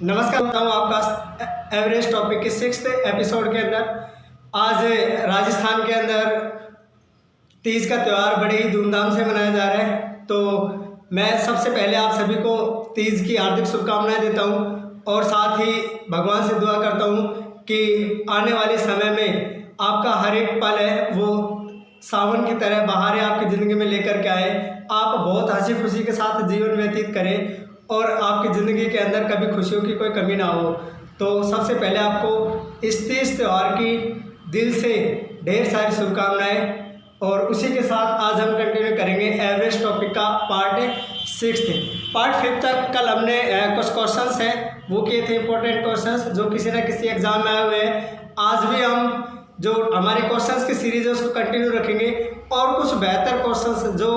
नमस्कार, बताऊँ आपका एवरेज टॉपिक के 6th एपिसोड के अंदर। आज राजस्थान के अंदर तीज का त्यौहार बड़े ही धूमधाम से मनाया जा रहा है। तो मैं सबसे पहले आप सभी को तीज की हार्दिक शुभकामनाएं देता हूं और साथ ही भगवान से दुआ करता हूं कि आने वाले समय में आपका हर एक पल है वो सावन की तरह बहारें आपकी ज़िंदगी में लेकर के आए। आप बहुत हंसी खुशी के साथ जीवन व्यतीत करें और आपकी ज़िंदगी के अंदर कभी खुशियों की कोई कमी ना हो। तो सबसे पहले आपको इस तीज त्यौहार की दिल से ढेर सारी शुभकामनाएं। और उसी के साथ आज हम कंटिन्यू करेंगे एवरेज टॉपिक का पार्ट 6। पार्ट 5 तक कल हमने कुछ क्वेश्चंस हैं वो किए थे, इंपॉर्टेंट क्वेश्चंस जो किसी न किसी एग्जाम में आए हुए हैं। आज भी हम जो हमारे क्वेश्चंस की सीरीज है उसको कंटिन्यू रखेंगे और कुछ बेहतर क्वेश्चंस जो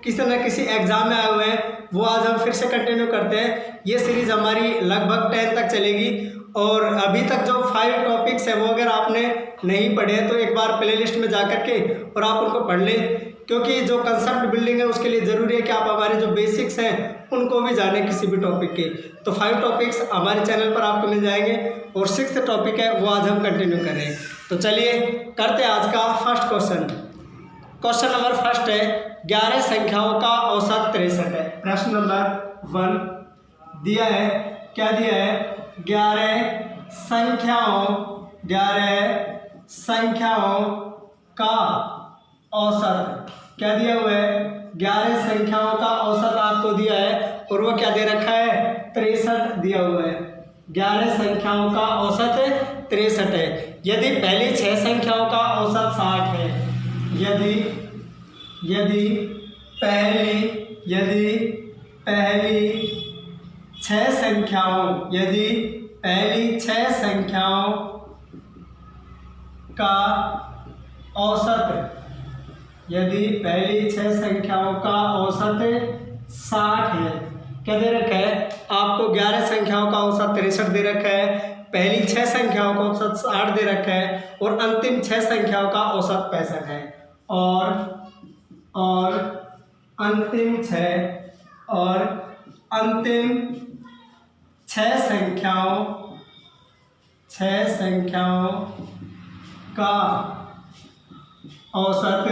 किसी न किसी एग्जाम में आए हुए हैं वो आज हम फिर से कंटिन्यू करते हैं। ये सीरीज हमारी लगभग 10 तक चलेगी और अभी तक जो 5 टॉपिक्स है वो अगर आपने नहीं पढ़े तो एक बार प्ले लिस्ट में जा कर के और आप उनको पढ़ लें, क्योंकि जो कंसेप्ट बिल्डिंग है उसके लिए ज़रूरी है कि आप हमारे जो बेसिक्स हैं उनको भी जानें किसी भी टॉपिक के। तो 5 टॉपिक्स हमारे चैनल पर आपको मिल जाएंगे और 6th टॉपिक है वो आज हम कंटिन्यू कर रहे हैं। तो चलिए करते हैं आज का first question. Question number first है 11 संख्याओं का औसत 63 है। प्रश्न नंबर 1 दिया है, क्या दिया है? 11 संख्याओं का औसत क्या दिया हुआ है? 11 संख्याओं का औसत आपको दिया है और वो क्या दे रखा है? 63 दिया हुआ है। 11 संख्याओं का औसत 63 है। यदि पहली 6 संख्याओं का औसत 60 है, यदि पहली 6 संख्याओं का औसत 60 है, क्या दे रखा है आपको? 11 संख्याओं का औसत 63 दे रखा है, पहली 6 संख्याओं का औसत 60 दे रखा है और अंतिम 6 संख्याओं का औसत 65 है। और अंतिम 6 संख्याओं का औसत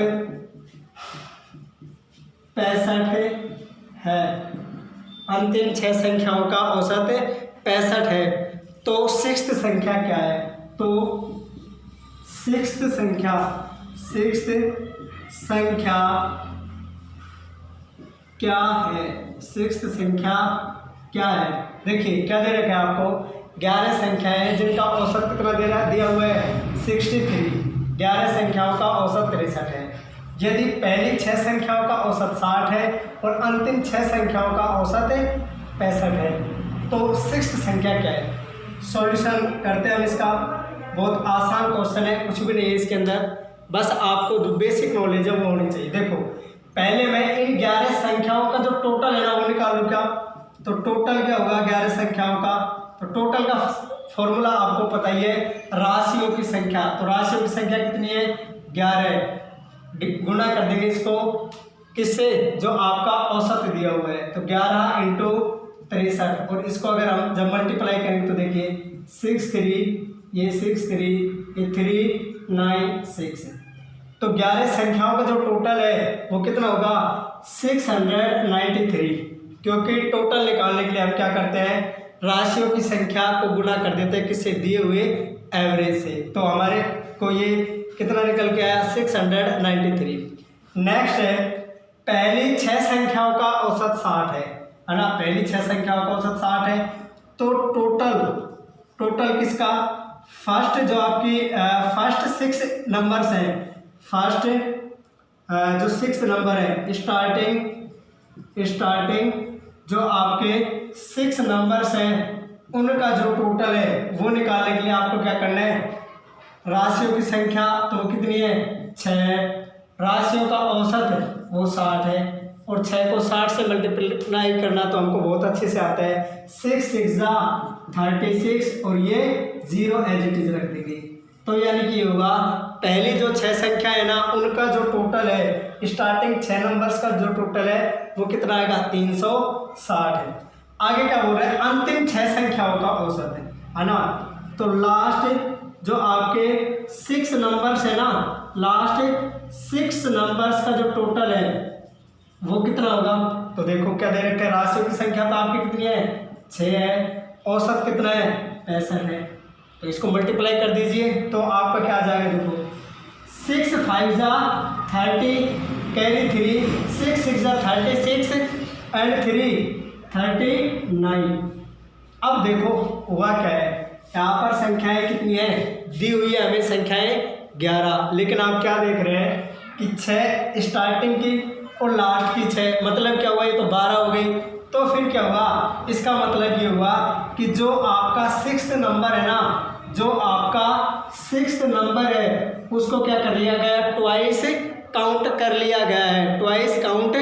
65 है। अंतिम 6 संख्याओं का औसत 65 है। तो 6th संख्या क्या है? तो 6th संख्या क्या है? 6th संख्या क्या है? देखिए क्या दे रखा है आपको? 11 संख्याएं जिनका औसत कितना दिया हुआ है? 63। 11 संख्याओं का औसत 63 है। यदि पहली 6 संख्याओं का औसत 60 है और अंतिम 6 संख्याओं का औसत 65 है, तो 6th संख्या क्या है? सॉल्यूशन करते हैं हम इसका। बहुत आसान क्वेश्चन है, कुछ भी नहीं है इसके अंदर, बस आपको जो बेसिक नॉलेज है वो होनी चाहिए। देखो पहले मैं इन 11 संख्याओं का जो टोटल है ना वो निकालूँ क्या? तो टोटल क्या होगा 11 संख्याओं का? तो टोटल का फॉर्मूला आपको पता ही है, राशियों की संख्या। तो राशियों की संख्या कितनी है? 11। गुणा कर देंगे इसको किससे? जो आपका औसत दिया हुआ है। तो 11 इंटू 63 और इसको अगर हम जब मल्टीप्लाई करेंगे तो देखिए 63 ये 396। तो 11 संख्याओं का जो टोटल है वो कितना होगा? 693। क्योंकि टोटल निकालने के लिए हम क्या करते हैं? राशियों की संख्या को गुणा कर देते हैं किससे? दिए हुए एवरेज से। तो हमारे को ये कितना निकल के आया? 693। नेक्स्ट है पहली 6 संख्याओं का औसत 60 है ना? पहली 6 संख्याओं का औसत 60 है। तो टोटल किसका? फर्स्ट जो आपकी फर्स्ट 6 नंबर्स हैं, फर्स्ट जो 6 नंबर है स्टार्टिंग जो आपके 6 नंबर्स हैं उनका जो टोटल है वो निकालने के लिए आपको क्या करना है? राशियों की संख्या तो वो कितनी है? 6। राशियों का औसत वो 60 है और 6 को 60 से मल्टीप्लाई करना तो हमको बहुत अच्छे से आता है। 6 6 36 और ये 0 एज इट इज रख देंगे। तो यानी कि होगा पहली जो 6 संख्या है ना उनका जो टोटल है स्टार्टिंग 6 नंबर्स का जो टोटल है वो कितना आएगा? 360 है। आगे क्या बोल रहा है, अंतिम 6 संख्याओं का औसत है ना। तो लास्ट जो आपके 6 नंबर्स है ना, लास्ट 6 नंबर्स का जो टोटल है वो कितना होगा। तो देखो क्या दे रखा है, राशियों की संख्या तो आपकी कितनी है, 6 है, औसत कितना है, 65 है। तो इसको मल्टीप्लाई कर दीजिए तो आपका क्या आ जाएगा, देखो 6 5 जा 30 कैरी 3, 6 6 जा 36 एंड 3 39। अब देखो हुआ क्या है, यहाँ पर संख्याएं कितनी है दी हुई है हमें, संख्याएं 11, लेकिन आप क्या देख रहे हैं कि 6 स्टार्टिंग की और लास्ट की 6, मतलब क्या हुआ, ये तो 12 हो गई। तो फिर क्या हुआ, इसका मतलब ये हुआ कि जो आपका 6th नंबर है ना, जो आपका 6th नंबर है उसको क्या कर लिया गया, ट्वाइस काउंट कर लिया गया है, ट्वाइस काउंट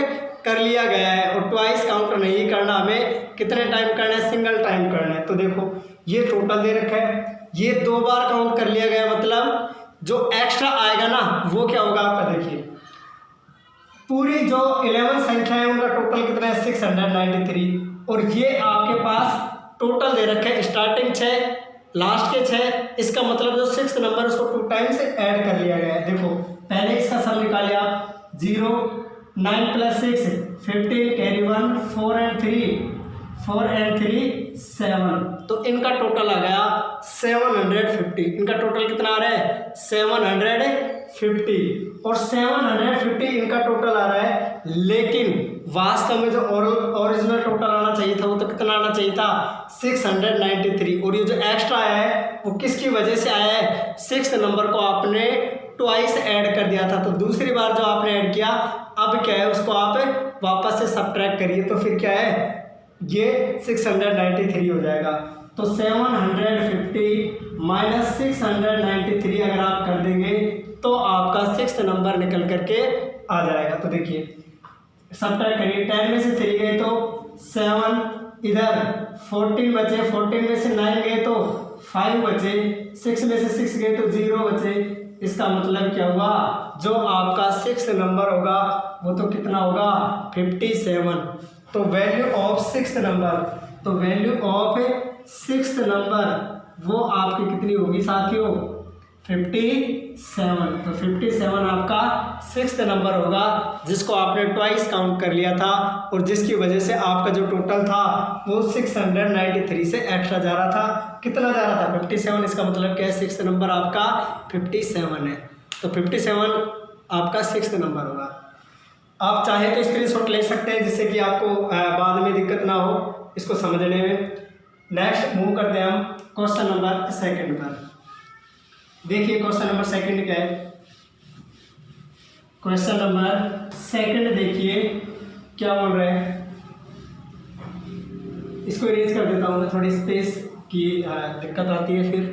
कर लिया गया है। और ट्वाइस काउंट नहीं करना, हमें कितने टाइम करना है, सिंगल टाइम करना है। तो देखो ये टोटल दे रखा है, ये 2 बार काउंट कर लिया गया, मतलब जो एक्स्ट्रा आएगा ना वो क्या होगा आपका, देखिए पूरी जो 11 संख्या है उनका टोटल कितना है 693। और ये आपके पास टोटल दे रखा है स्टार्टिंग 6 लास्ट के 6, इसका मतलब जो 6th नंबर उसको 2 टाइम्स ऐड कर लिया गया है। देखो पहले इसका सम निकालिए आप, 0 9 + 6 15 कैरी 1 4 एंड 3 7। तो इनका टोटल आ गया 750। इनका टोटल कितना आ रहा है 750, और 750 इनका टोटल आ रहा है। लेकिन वास्तव में जो ओरिजिनल टोटल आना चाहिए था वो तो कितना आना चाहिए था 693। और ये जो एक्स्ट्रा आया है वो किसकी वजह से आया है, 6th नंबर को आपने ट्वाइस ऐड कर दिया था। तो दूसरी बार जो आपने ऐड किया, अब क्या है उसको आप वापस से सबट्रैक्ट करिए, तो फिर क्या है ये 693 हो जाएगा। तो 750 - 693 अगर आप कर देंगे तो आपका 6th नंबर निकल करके आ जाएगा। तो देखिए सबट्रैक्ट करिए, 10 में से 3 गए तो 7, इधर 14 बचे, 14 में से 9 गए तो 5 बचे, 6 में से 6 गए तो 0 बचे। इसका मतलब क्या हुआ, जो आपका 6th नंबर होगा वो तो कितना होगा 57। तो वैल्यू ऑफ 6th नंबर, तो वैल्यू ऑफ 6th नंबर वो आपकी कितनी होगी साथियों 57। तो 57 आपका 6th नंबर होगा जिसको आपने ट्वाइस काउंट कर लिया था, और जिसकी वजह से आपका जो टोटल था वो 693 से एक्स्ट्रा जा रहा था। कितना जा रहा था 57, इसका मतलब क्या है 6th नंबर आपका 57 है। तो 57 आपका 6th नंबर होगा। आप चाहे तो स्क्रीनशॉट ले सकते हैं जिससे कि आपको बाद में दिक्कत ना हो इसको समझने में। नेक्स्ट मूव करते हैं हम क्वेश्चन नंबर 2 पर। देखिए क्वेश्चन नंबर 2 क्या है, क्वेश्चन नंबर 2 देखिए क्या बोल रहे हैं। इसको इरेज कर देता हूँ मैं, थोड़ी स्पेस की दिक्कत आती है फिर।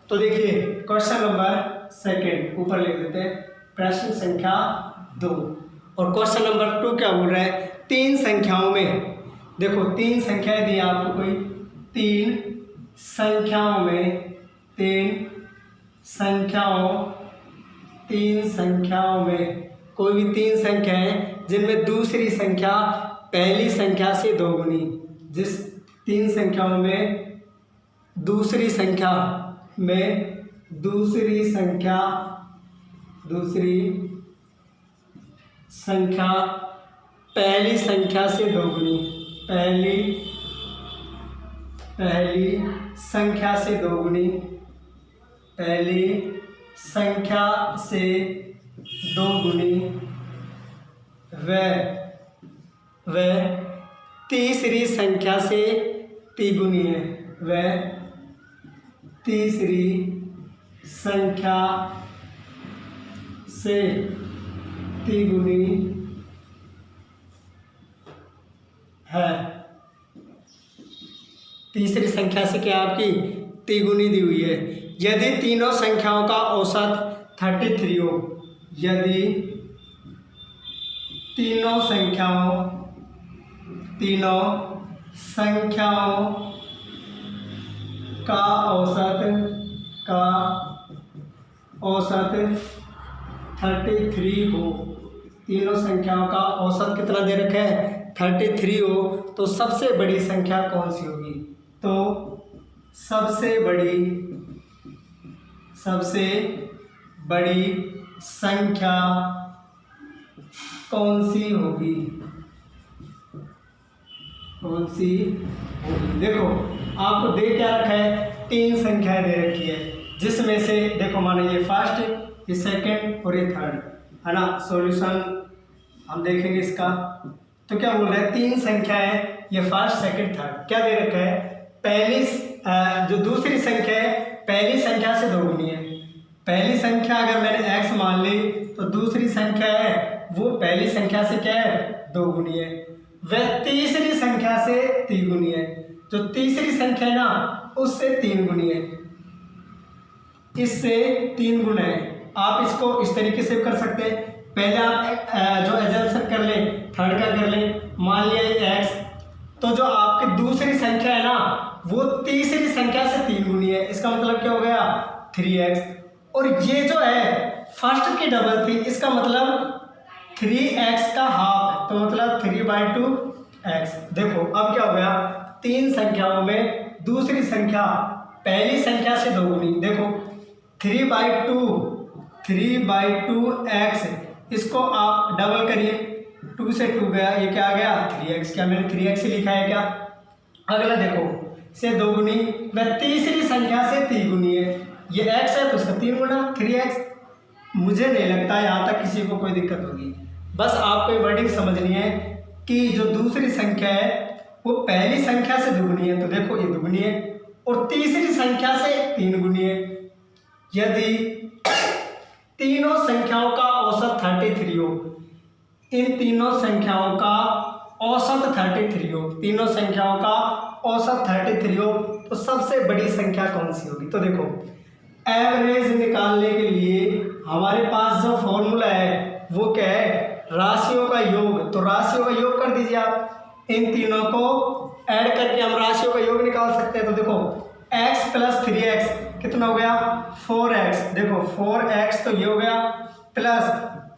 तो देखिए क्वेश्चन नंबर 2 ऊपर लिख देते हैं, प्रश्न संख्या 2। और क्वेश्चन नंबर 2 क्या बोल रहा है, 3 संख्याओं में, देखो 3 संख्याएं दी आपको, कोई 3 संख्याओं में 3 संख्याओं में कोई भी 3 संख्याएं जिनमें दूसरी संख्या पहली संख्या से दोगुनी, जिस 3 संख्याओं में दूसरी संख्या पहली संख्या से दोगुनी, पहली संख्या से दोगुनी व तीसरी संख्या से तिगुनी है, वह तीसरी संख्या से तिगुनी है। तीसरी संख्या से क्या आपकी तिगुनी दी हुई है। यदि तीनों संख्याओं का औसत 33 हो, यदि तीनों संख्याओं का औसत 33 हो, तीनों संख्याओं का औसत कितना दे रखा है 33 हो तो सबसे बड़ी संख्या कौन सी होगी? तो सबसे बड़ी संख्या कौन सी होगी? देखो आपको दे क्या रखा है, 3 संख्याएं दे रखी है, जिसमें से देखो मानो ये फर्स्ट, ये सेकंड और ये थर्ड है ना। सॉल्यूशन हम देखेंगे इसका। तो क्या बोल रहा है, 3 संख्याएं, ये फर्स्ट सेकंड थर्ड, क्या दे रखा है, पहली जो दूसरी संख्या है पहली संख्या से 2 गुनी है। पहली संख्या अगर मैंने x मान ली तो दूसरी संख्या है वो पहली संख्या से क्या है, 2 गुनी है। वह तीसरी संख्या से 3 गुनी है। जो तीसरी संख्या है ना उससे 3 गुनी है, इससे 3 गुना है। आप इसको इस तरीके से कर सकते हैं। पहले आप जो एजम्पशन कर लें, थर्ड का कर लें, मान लिया x, तो जो आपकी दूसरी संख्या है ना वो तीसरी संख्या से 3 गुनी है। इसका मतलब क्या हो गया, 3x। और ये जो है फर्स्ट की डबल थी, इसका मतलब 3x का हाफ, तो मतलब 3/2x। देखो अब क्या हो गया, 3 संख्याओं में दूसरी संख्या पहली संख्या से 2 गुनी। देखो 3/2x, इसको आप डबल करिए, 2 से 2 गया, ये क्या आ गया 3x। क्या मैंने 3x ही लिखा है क्या? अगला देखो से 2 गुनी, वह तीसरी संख्या से 3 गुनी है। ये x है तो इसका 3 गुना 3x। मुझे नहीं लगता यहाँ तक किसी को कोई दिक्कत होगी। बस आपको ये वर्डिंग समझनी है कि जो दूसरी संख्या है वो पहली संख्या से 2 गुनी है, तो देखो ये 2 गुनी है, और तीसरी संख्या से 3 गुनी है। यदि तीनों संख्याओं का औसत 33 हो, इन तीनों संख्याओं का औसत 33 हो, तीनों संख्याओं का औसत 33 हो, तो सबसे बड़ी संख्या कौन सी होगी? तो देखो एवरेज निकालने के लिए हमारे पास जो फॉर्मूला है वो क्या है, राशियों का योग। तो राशियों का योग कर दीजिए आप, इन तीनों को ऐड करके हम राशियों का योग निकाल सकते हैं। तो देखो x प्लस 3x कितना हो गया, 4x। देखो 4x तो ये हो गया, प्लस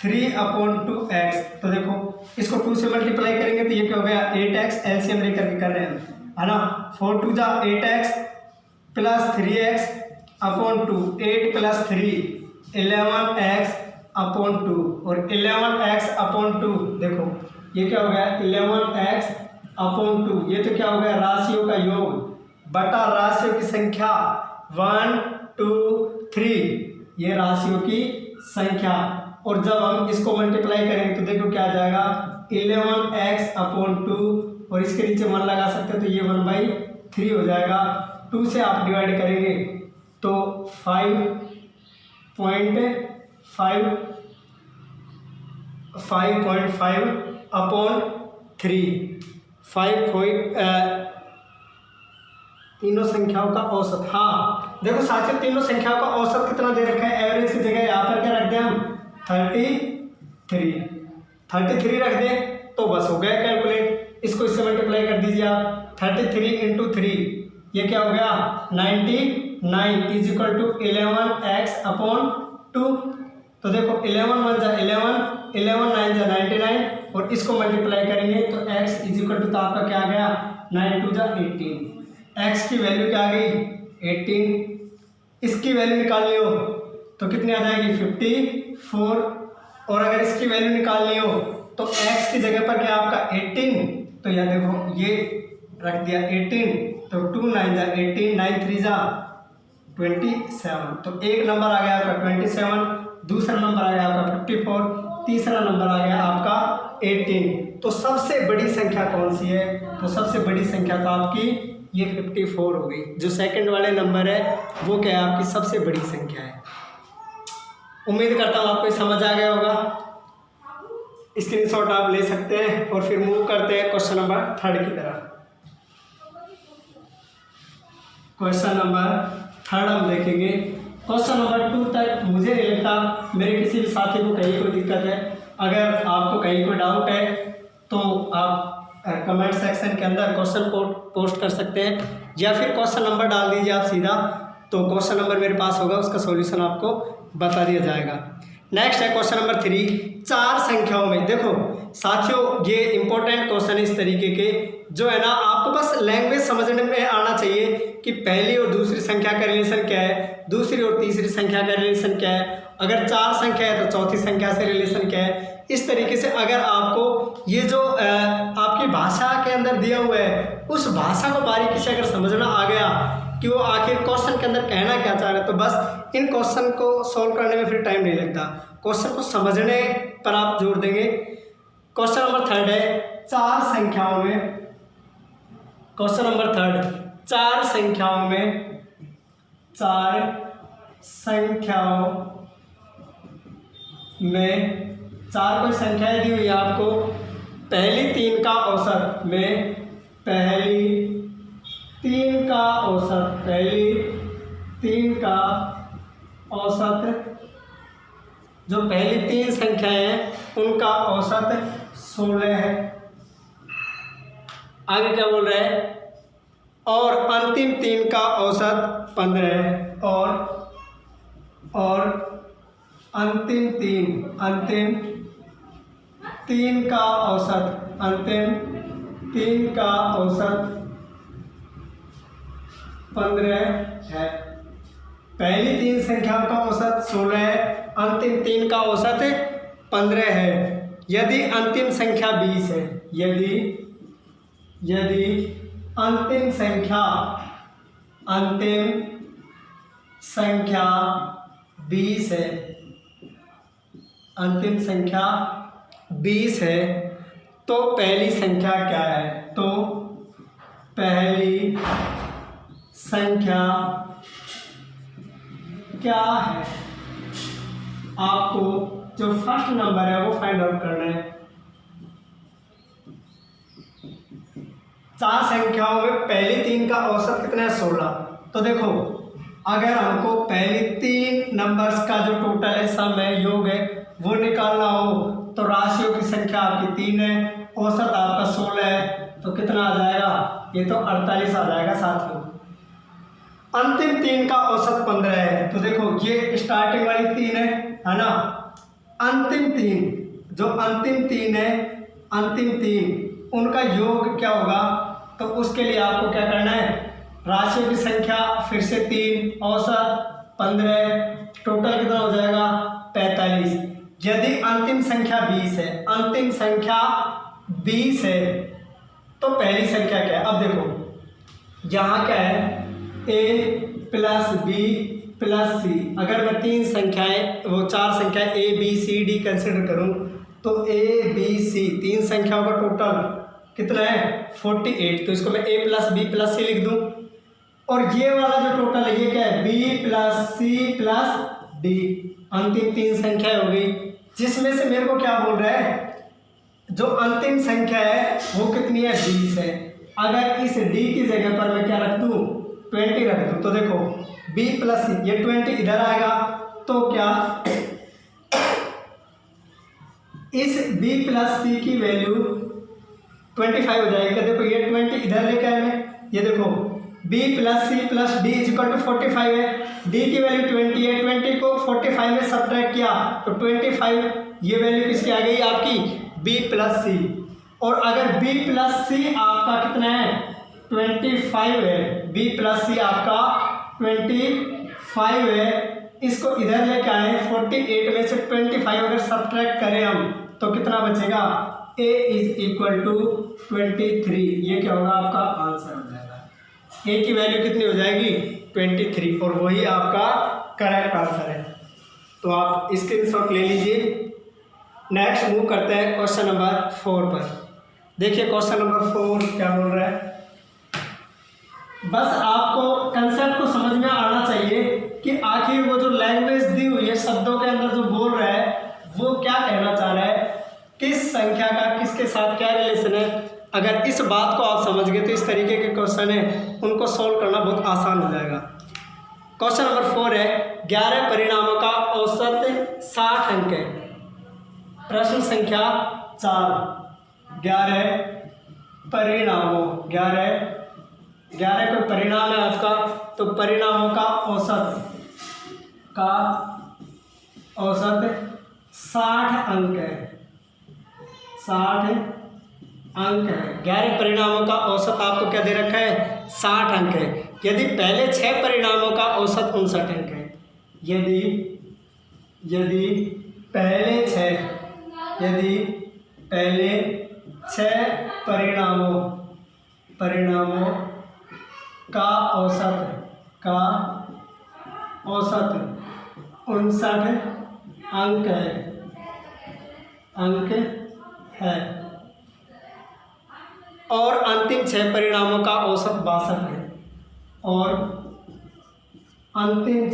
3/2x। तो देखो इसको 2 से मल्टीप्लाई करेंगे तो ये क्या हो गया, 8x। एलसीएम लेकर के कर रहे हैं है ना। 4 2 जा 8x plus 3x/2, 8 plus 3 11x/2, और 11x/2 देखो ये क्या हो गया, 11x/2। ये तो क्या हो गया, राशियों का योग बटा राशियों की संख्या 1 2 3, ये राशियों की संख्या। और जब हम इसको मल्टीप्लाई करेंगे तो देखो क्या आ जाएगा, 11x/2, और इसके नीचे 1 लगा सकते हैं तो ये 1/3 हो जाएगा। 2 से आप डिवाइड करेंगे तो 5.5/3 तीनों संख्याओं का औसत। हाँ देखो साथियों, तीनों संख्याओं का औसत कितना दे रखा है, एवरेज की जगह यहाँ पर क्या रख दें हम, 33 रख दें तो बस हो गया कैलकुलेट। इसको इससे मल्टीप्लाई कर दीजिए आप, 33 × 3 ये क्या हो गया, 99 = 11x/2। तो देखो 11 1 जा 11, 11 9 जा 99, और इसको मल्टीप्लाई करेंगे तो x = तो आपका क्या आ गया, 9 2 जा 18। x की वैल्यू क्या आ गई, 18। इसकी वैल्यू निकालनी हो तो कितनी आ जाएगी, 54। और अगर इसकी वैल्यू निकालनी हो तो x की जगह पर क्या आपका 18, तो यह देखो ये रख दिया 18, तो 2 9 जा 18, 9 3 जा 27। तो एक नंबर आ गया आपका 27, दूसरा नंबर आ गया आपका 54, तीसरा नंबर आ गया आपका 18। तो सबसे बड़ी संख्या कौन सी है, तो सबसे बड़ी संख्या तो आपकी ये 54 हो गई। जो सेकंड वाले नंबर है वो क्या है, आपकी सबसे बड़ी संख्या है। उम्मीद करता हूँ आपको समझ आ गया होगा। स्क्रीनशॉट आप ले सकते हैं और फिर मूव करते हैं क्वेश्चन नंबर 3 की तरफ। क्वेश्चन नंबर 3 हम देखेंगे। क्वेश्चन नंबर 2 तक मुझे नहीं लगता मेरे किसी भी साथी को कहीं कोई दिक्कत है। अगर आपको कहीं कोई डाउट है तो आप कमेंट सेक्शन के अंदर क्वेश्चन पोस्ट कर सकते हैं, या फिर क्वेश्चन नंबर डाल दीजिए आप सीधा, तो क्वेश्चन नंबर मेरे पास होगा, उसका सॉल्यूशन आपको बता दिया जाएगा। नेक्स्ट है क्वेश्चन नंबर 3, चार संख्याओं में। देखो साथियों ये इंपॉर्टेंट क्वेश्चन है इस तरीके के, जो है ना आपको बस लैंग्वेज समझने में आना चाहिए कि पहली और दूसरी संख्या का रिलेशन क्या है, दूसरी और तीसरी संख्या का रिलेशन क्या है, अगर चार संख्या है तो चौथी संख्या से रिलेशन क्या है। इस तरीके से अगर आपको ये जो आपकी भाषा के अंदर दिया हुआ है उस भाषा को बारीकी से अगर समझना आ गया कि वो आखिर क्वेश्चन के अंदर कहना क्या चाह रहे हैं, तो बस इन क्वेश्चन को सॉल्व करने में फिर टाइम नहीं लगता, क्वेश्चन को समझने पर आप जोर देंगे। क्वेश्चन नंबर 3 है चार संख्याओं में। क्वेश्चन नंबर 3, चार संख्याओं में, चार संख्याओं में, चार कोई संख्याएं दी हुई है आपको, पहली तीन का औसत में, पहली तीन का औसत, पहली तीन का औसत, जो पहली तीन संख्याएं हैं उनका औसत 16 है। आगे क्या बोल रहा है, और अंतिम तीन का औसत 15 है, और अंतिम तीन का औसत, अंतिम तीन का औसत 15 है। पहली तीन संख्याओं का औसत 16 है, अंतिम तीन का औसत 15 है। यदि अंतिम संख्या 20 है, यदि अंतिम संख्या 20 है, अंतिम संख्या 20 है, तो पहली संख्या क्या है, तो पहली संख्या क्या है, आपको जो फर्स्ट नंबर है वो फाइंड आउट करना है। चार संख्याओं में पहली तीन का औसत कितना है, 16। तो देखो अगर हमको पहली तीन नंबर्स का जो टोटल है, सम है, योग है, वो निकालना हो तो राशियों की संख्या आपकी 3 है, औसत आपका 16 है, तो कितना आ जाएगा, ये तो 48 आ जाएगा साथियों। अंतिम तीन का औसत 15 है, तो देखो ये स्टार्टिंग वाली तीन है ना, अंतिम तीन, जो अंतिम तीन है, अंतिम तीन उनका योग क्या होगा, तो उसके लिए आपको क्या करना है, राशियों की संख्या फिर से 3, औसत 15, टोटल कितना हो जाएगा 45। यदि अंतिम संख्या 20 है, अंतिम संख्या 20 है, तो पहली संख्या क्या है, अब देखो यहाँ क्या है, a plus B plus C. अगर मैं तीन संख्याएं, वो चार संख्याएं A B C D consider करूं, तो ए बी सी तीन संख्याओं का टोटल कितना है 48, तो इसको मैं a प्लस बी प्लस सी लिख दूं। और ये वाला जो टोटल है ये क्या है, b plus C plus D, अंतिम तीन संख्या हो गई, जिसमें से मेरे को क्या बोल रहा है, जो अंतिम संख्या है वो कितनी है, 20 है। अगर इस d की जगह पर मैं क्या रख दूं, 20 रख दूं, तो देखो b प्लस सी, ये 20 इधर आएगा, तो क्या इस b प्लस सी की वैल्यू 25 हो जाएगी। देखो ये 20 इधर लेके आए मैं, ये देखो b plus C plus D is equal to 45 है, d की वैल्यू 20 है, 20 को 45 में सब्ट्रैक्ट किया तो 25, ये वैल्यू किसकी आ गई आपकी b प्लस सी। और अगर b प्लस सी आपका कितना है 25 है, b प्लस सी आपका 25 है, इसको इधर लेके आए 48 में से 25 अगर सब्ट्रैक्ट करें हम तो कितना बचेगा, a इज इक्वल टू 23। ये क्या होगा, आपका आंसर हो जाएगा, a की वैल्यू कितनी हो जाएगी 23, और वही आपका करेक्ट आंसर है। तो आप स्क्रीनशॉट ले लीजिए। नेक्स्ट मूव करते हैं क्वेश्चन नंबर 4 पर। देखिए क्वेश्चन नंबर 4 क्या बोल रहा है, बस आपको कंसेप्ट को समझ में आना चाहिए कि आखिर वो जो लैंग्वेज दी हुई है, शब्दों के अंदर जो बोल रहा है वो क्या कहना चाह रहा है, किस संख्या का किसके साथ क्या रिलेशन है। अगर इस बात को आप समझ गए तो इस तरीके के क्वेश्चन है उनको सॉल्व करना बहुत आसान हो जाएगा। क्वेश्चन नंबर 4 है 11 परिणामों का औसत 60 अंक है। प्रश्न संख्या 4, 11 परिणामों, 11 कोई परिणाम है आपका, तो परिणामों का औसत 60 अंक है, 60 अंक है। 11 परिणामों का औसत आपको क्या दे रखा है, 60 अंक है। यदि पहले 6 परिणामों का औसत 59 अंक है, यदि पहले 6 परिणामों का औसत 59 अंक है और अंतिम 6 परिणामों का औसत 62 है, और अंतिम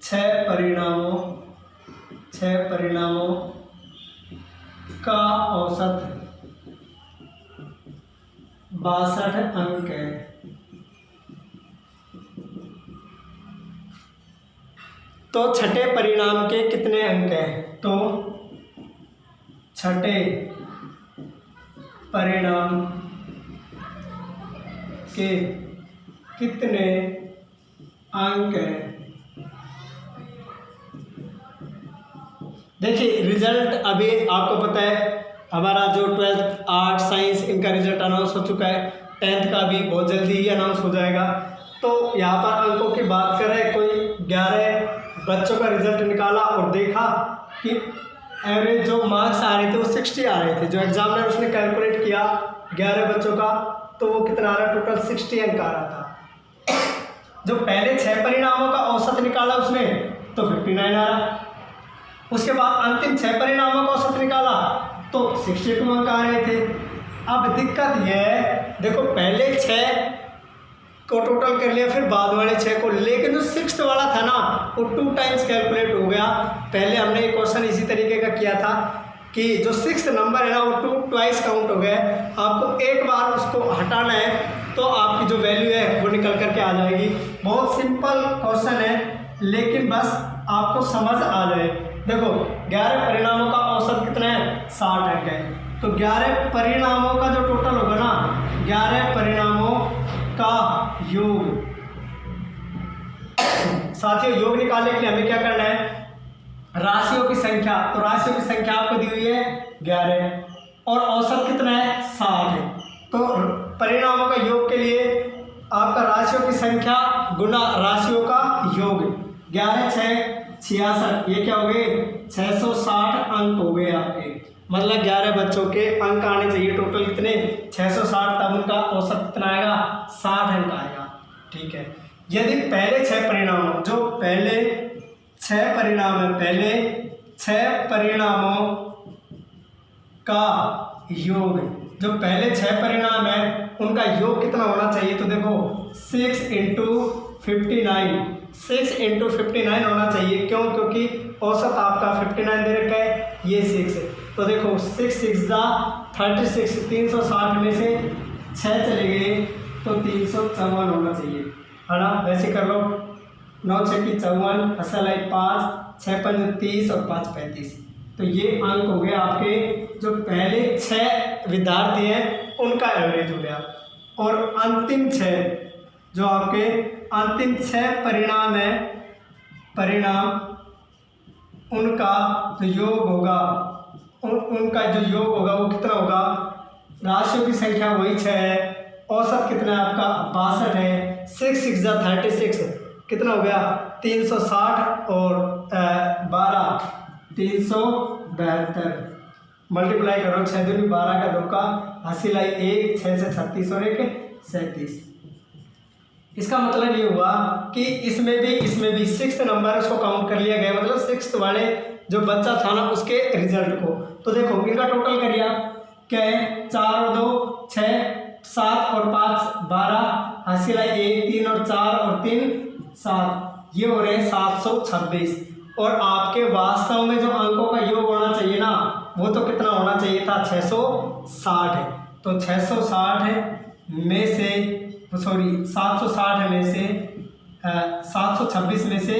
6 परिणामों का औसत 62 अंक है। तो छठे परिणाम के कितने अंक हैं, तो छठे परिणाम के कितने अंक हैं। देखिए रिजल्ट अभी आपको पता है, हमारा जो 12th आर्ट साइंस इनका रिजल्ट अनाउंस हो चुका है, 10th का भी बहुत जल्दी ही अनाउंस हो जाएगा। तो यहाँ पर अंकों की बात करें, कोई 11 बच्चों का रिजल्ट निकाला और देखा कि एवरेज जो मार्क्स आ रहे थे वो 60 आ रहे थे। जो एग्जामिनर उसने कैलकुलेट किया 11 बच्चों का, तो वो कितना आ रहा है, टोटल 60 अंक आ रहा था। जो पहले 6 परिणामों का औसत निकाला उसने, तो 59 आ रहा। उसके बाद अंतिम 6 परिणामों का औसत निकाला तो 62 अंक आ रहे थे। अब दिक्कत यह है, देखो पहले 6 को टोटल कर लिया, फिर बाद वाले 6 को, लेकिन जो 6th वाला था ना वो 2 टाइम्स कैलकुलेट हो गया। पहले हमने एक क्वेश्चन इसी तरीके का किया था कि जो 6th नंबर है ना वो 2 ट्वाइस काउंट हो गया। आपको एक बार उसको हटाना है तो आपकी जो वैल्यू है वो निकल करके आ जाएगी। बहुत सिंपल क्वेश्चन है, लेकिन बस आपको समझ आ जाए। देखो 11 परिणामों का औसत कितना है, 60 अंक है। तो 11 परिणामों का जो टोटल होगा ना, 11 परिणामों का योग, साथियों योग निकालने के लिए हमें क्या करना है, राशियों की संख्या। तो राशियों की संख्या आपको दी हुई है 11 और औसत कितना है, 60 है। तो परिणामों का योग के लिए आपका राशियों की संख्या गुना राशियों का योग, 11 6 66, ये क्या हो गए, 660 अंक हो गए आपके। मतलब 11 बच्चों के अंक आने चाहिए टोटल कितने, 660, तब उनका औसत कितना आएगा, 60 अंक आएगा। ठीक है। यदि पहले 6 परिणामों, जो पहले 6 परिणाम है, पहले 6 परिणामों का योग, जो पहले 6 परिणाम है उनका योग कितना होना चाहिए, तो देखो 6 × 59, 6 × 59 होना चाहिए। क्यों, क्योंकि औसत आपका 59 दे रखा है, ये 6 है। तो देखो 6 6 36, 360 में से 6 चले गए तो 354 होना चाहिए, है ना। वैसे कर लो, 9 6 की 54, असल है 5, 6 5 30 और 5 35। तो ये अंक हो गए आपके, जो पहले 6 विद्यार्थी हैं उनका एवरेज हो गया। और अंतिम 6, जो आपके अंतिम 6 परिणाम है, परिणाम उनका जो योग होगा, उनका जो योग होगा वो कितना होगा, राशियों की संख्या वही 6 है, औसत कितना है आपका 62 है, 6 6 36, कितना हो गया 360 और 12 372, मल्टीप्लाई करो 6 दूनी 12 का 2 का हासिल आई 1, 6 से 36 और 1 37। इसका मतलब ये हुआ कि इसमें भी 6th नंबर उसको काउंट कर लिया गया, मतलब 6th वाले जो बच्चा था ना उसके रिजल्ट को। तो देखो इनका टोटल करिए आप, क्या है, 4 और 2 6, 7 और 5 12, हासिल है 1 3 और 4 और 3 7, ये हो रहे हैं 726। और आपके वास्तव में जो अंकों का योग होना चाहिए ना, वो तो कितना होना चाहिए था, 660 है। तो 660 में से, सॉरी 760 में से 726 में से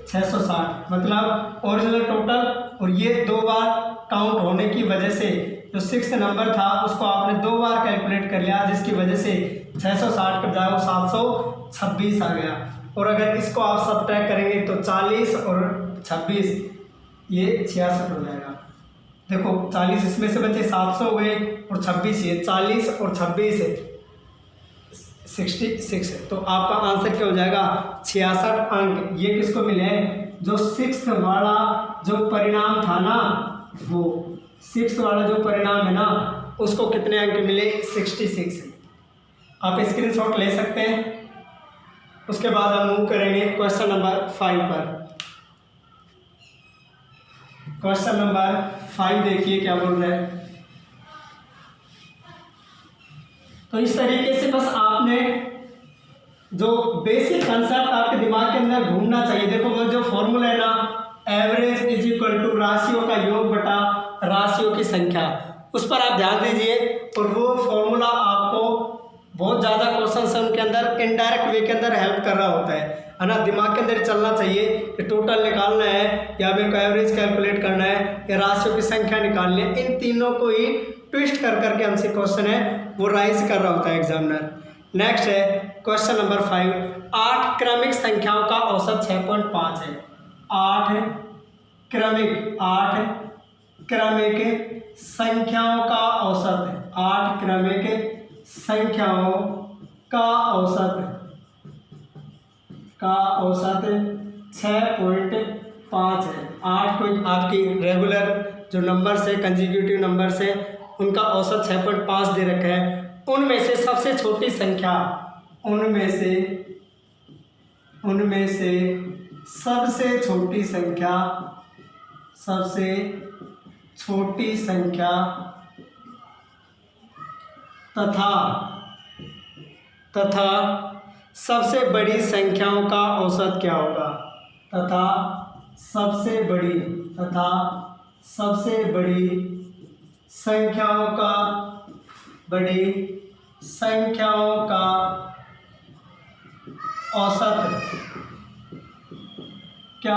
660, मतलब ओरिजिनल टोटल। और ये 2 बार काउंट होने की वजह से जो 6th नंबर था उसको आपने 2 बार कैलकुलेट कर लिया, जिसकी वजह से 660 के बजाय वो 726 आ गया। और अगर इसको आप सब्ट्रैक्ट करेंगे तो 40 और 26 ये 66 हो जाएगा। देखो 40 इसमें से बचे 700 हो गए और 26 ये 40 और 26 है 66 है। तो आपका आंसर क्या हो जाएगा 66 अंक। ये किसको मिले हैं, जो 6th वाला जो परिणाम था ना, वो 6th वाला जो परिणाम है ना उसको कितने अंक मिले 66। आप स्क्रीनशॉट ले सकते हैं। उसके बाद हम मूव करेंगे क्वेश्चन नंबर 5 पर। क्वेश्चन नंबर 5 देखिए क्या बोल रहे हैं। तो इस तरीके से बस आपने जो बेसिक कंसेप्ट आपके दिमाग के अंदर घूमना चाहिए। देखो वो जो फॉर्मूला है ना, एवरेज इज इक्वल टू राशियों का योग बटा राशियों की संख्या, उस पर आप ध्यान दीजिए। और वो फॉर्मूला आपको बहुत ज़्यादा क्वेश्चन है उनके अंदर इनडायरेक्ट वे के अंदर हेल्प कर रहा होता है ना। दिमाग के अंदर चलना चाहिए कि टोटल निकालना है या मेरे को एवरेज कैलकुलेट करना है या राशियों की संख्या निकालनी है। इन तीनों को ही ट्विस्ट कर करके हमसे क्वेश्चन है वो राइज कर रहा होता है एग्जामिनर। नेक्स्ट है क्वेश्चन नंबर 5। 8 क्रमिक संख्याओं का औसत 6.5 है। 8 क्रमिक संख्याओं का औसत है। 8 क्रमिक संख्याओं का औसत 6.5 है। 8 कोई आपकी रेगुलर जो नंबर्स है, कंजिक्यूटिव नंबर्स है, उनका औसत 6.5 दे रखा है। उनमें से सबसे छोटी संख्या, उनमें से सबसे छोटी संख्या तथा सबसे बड़ी संख्याओं का औसत क्या होगा। तथा सबसे बड़ी संख्याओं का औसत क्या